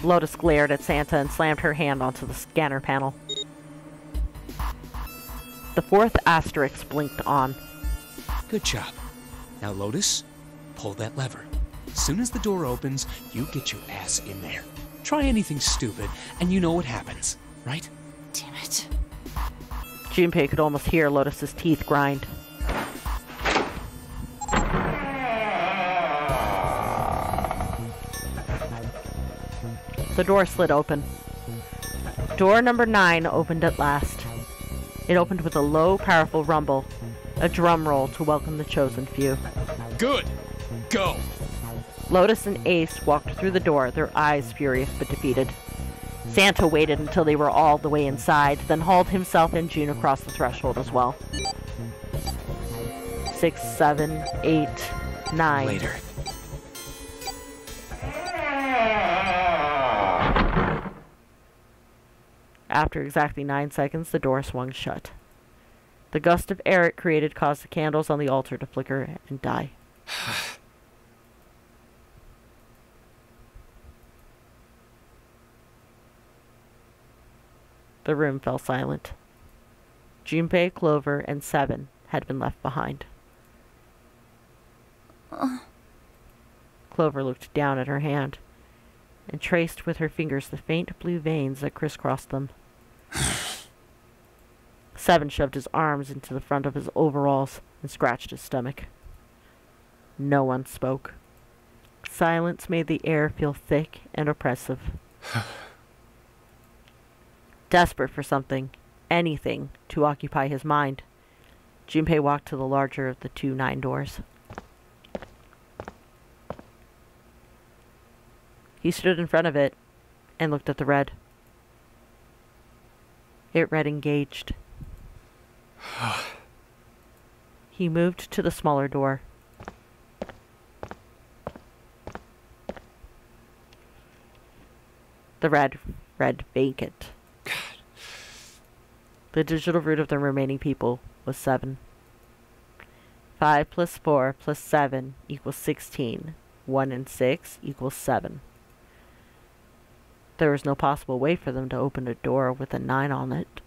Lotus glared at Santa and slammed her hand onto the scanner panel. The 4th asterisk blinked on. Good job. Now, Lotus, pull that lever. As soon as the door opens, you get your ass in there. Try anything stupid, and you know what happens, right? Damn it. Junpei could almost hear Lotus's teeth grind. The door slid open. Door number 9 opened at last. It opened with a low, powerful rumble, a drum roll to welcome the chosen few. Good! Go! Lotus and Ace walked through the door, their eyes furious but defeated. Santa waited until they were all the way inside, then hauled himself and June across the threshold as well. 6, 7, 8, 9. Later. After exactly 9 seconds, the door swung shut. The gust of air it created caused the candles on the altar to flicker and die. The room fell silent. Junpei, Clover, and 7 had been left behind. Clover looked down at her hand and traced with her fingers the faint blue veins that crisscrossed them. 7 shoved his arms into the front of his overalls and scratched his stomach. No one spoke. Silence made the air feel thick and oppressive. Desperate for something, anything, to occupy his mind, Junpei walked to the larger of the 2 9 doors. He stood in front of it and looked at the red. It read engaged. He moved to the smaller door. The red read vacant. The digital root of the remaining people was 7. 5 plus 4 plus 7 equals 16. 1 and 6 equals 7. There was no possible way for them to open a door with a 9 on it.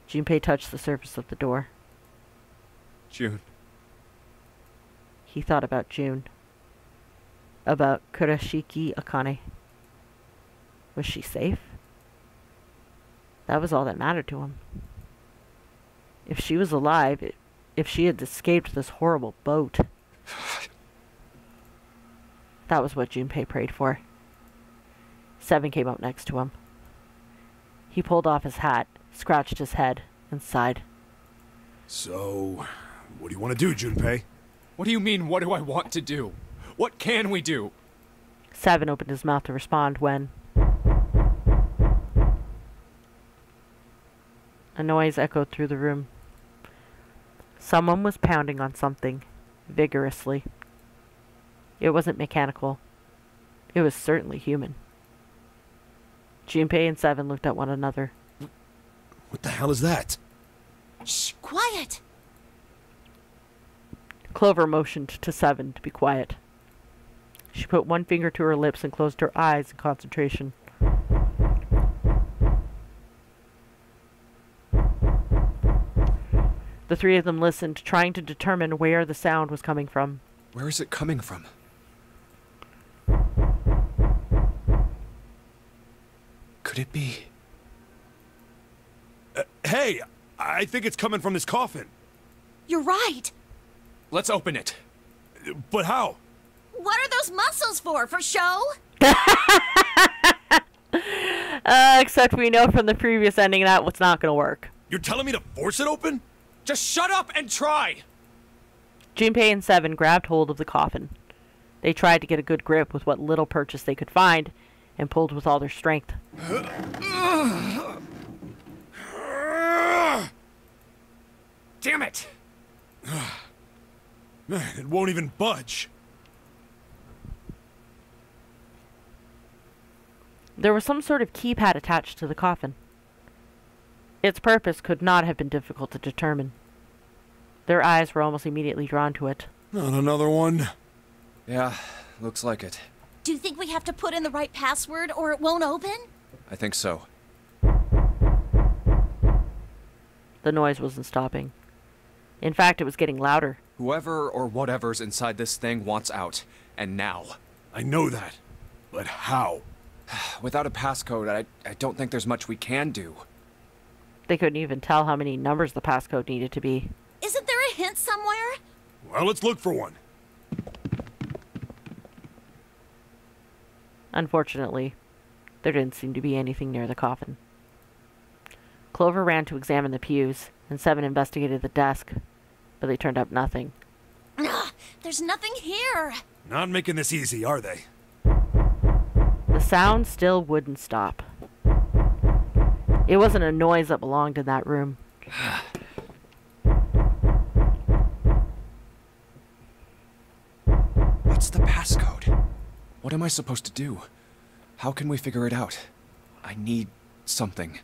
Junpei touched the surface of the door. June. He thought about June. About Kurashiki Akane. Was she safe? That was all that mattered to him. If she was alive, if she had escaped this horrible boat. That was what Junpei prayed for. 7 came up next to him. He pulled off his hat, scratched his head, and sighed. So, what do you want to do, Junpei? What do you mean, what do I want to do? What can we do? 7 opened his mouth to respond when a noise echoed through the room. Someone was pounding on something, vigorously. It wasn't mechanical. It was certainly human. Junpei and 7 looked at one another. What the hell is that? Shh, quiet! Clover motioned to 7 to be quiet. She put one finger to her lips and closed her eyes in concentration. The 3 of them listened, trying to determine where the sound was coming from. Where is it coming from? Could it be? Hey, I think it's coming from this coffin. You're right! Let's open it. But how? What are those muscles for? For show? Except we know from the previous ending that was not going to work. You're telling me to force it open? Just shut up and try! Junpei and 7 grabbed hold of the coffin. They tried to get a good grip with what little purchase they could find, and pulled with all their strength. Damn it! Man, it won't even budge. There was some sort of keypad attached to the coffin. Its purpose could not have been difficult to determine. Their eyes were almost immediately drawn to it. Not another one. Yeah, looks like it. Do you think we have to put in the right password or it won't open? I think so. The noise wasn't stopping. In fact, it was getting louder. Whoever or whatever's inside this thing wants out. And now. I know that. But how? Without a passcode, I don't think there's much we can do. They couldn't even tell how many numbers the passcode needed to be. Isn't there a hint somewhere? Well, let's look for one. Unfortunately, there didn't seem to be anything near the coffin. Clover ran to examine the pews, and Seven investigated the desk, but they turned up nothing. Ugh, there's nothing here. Not making this easy, are they? The sound still wouldn't stop. It wasn't a noise that belonged in that room. What's the passcode? What am I supposed to do? How can we figure it out? I need something.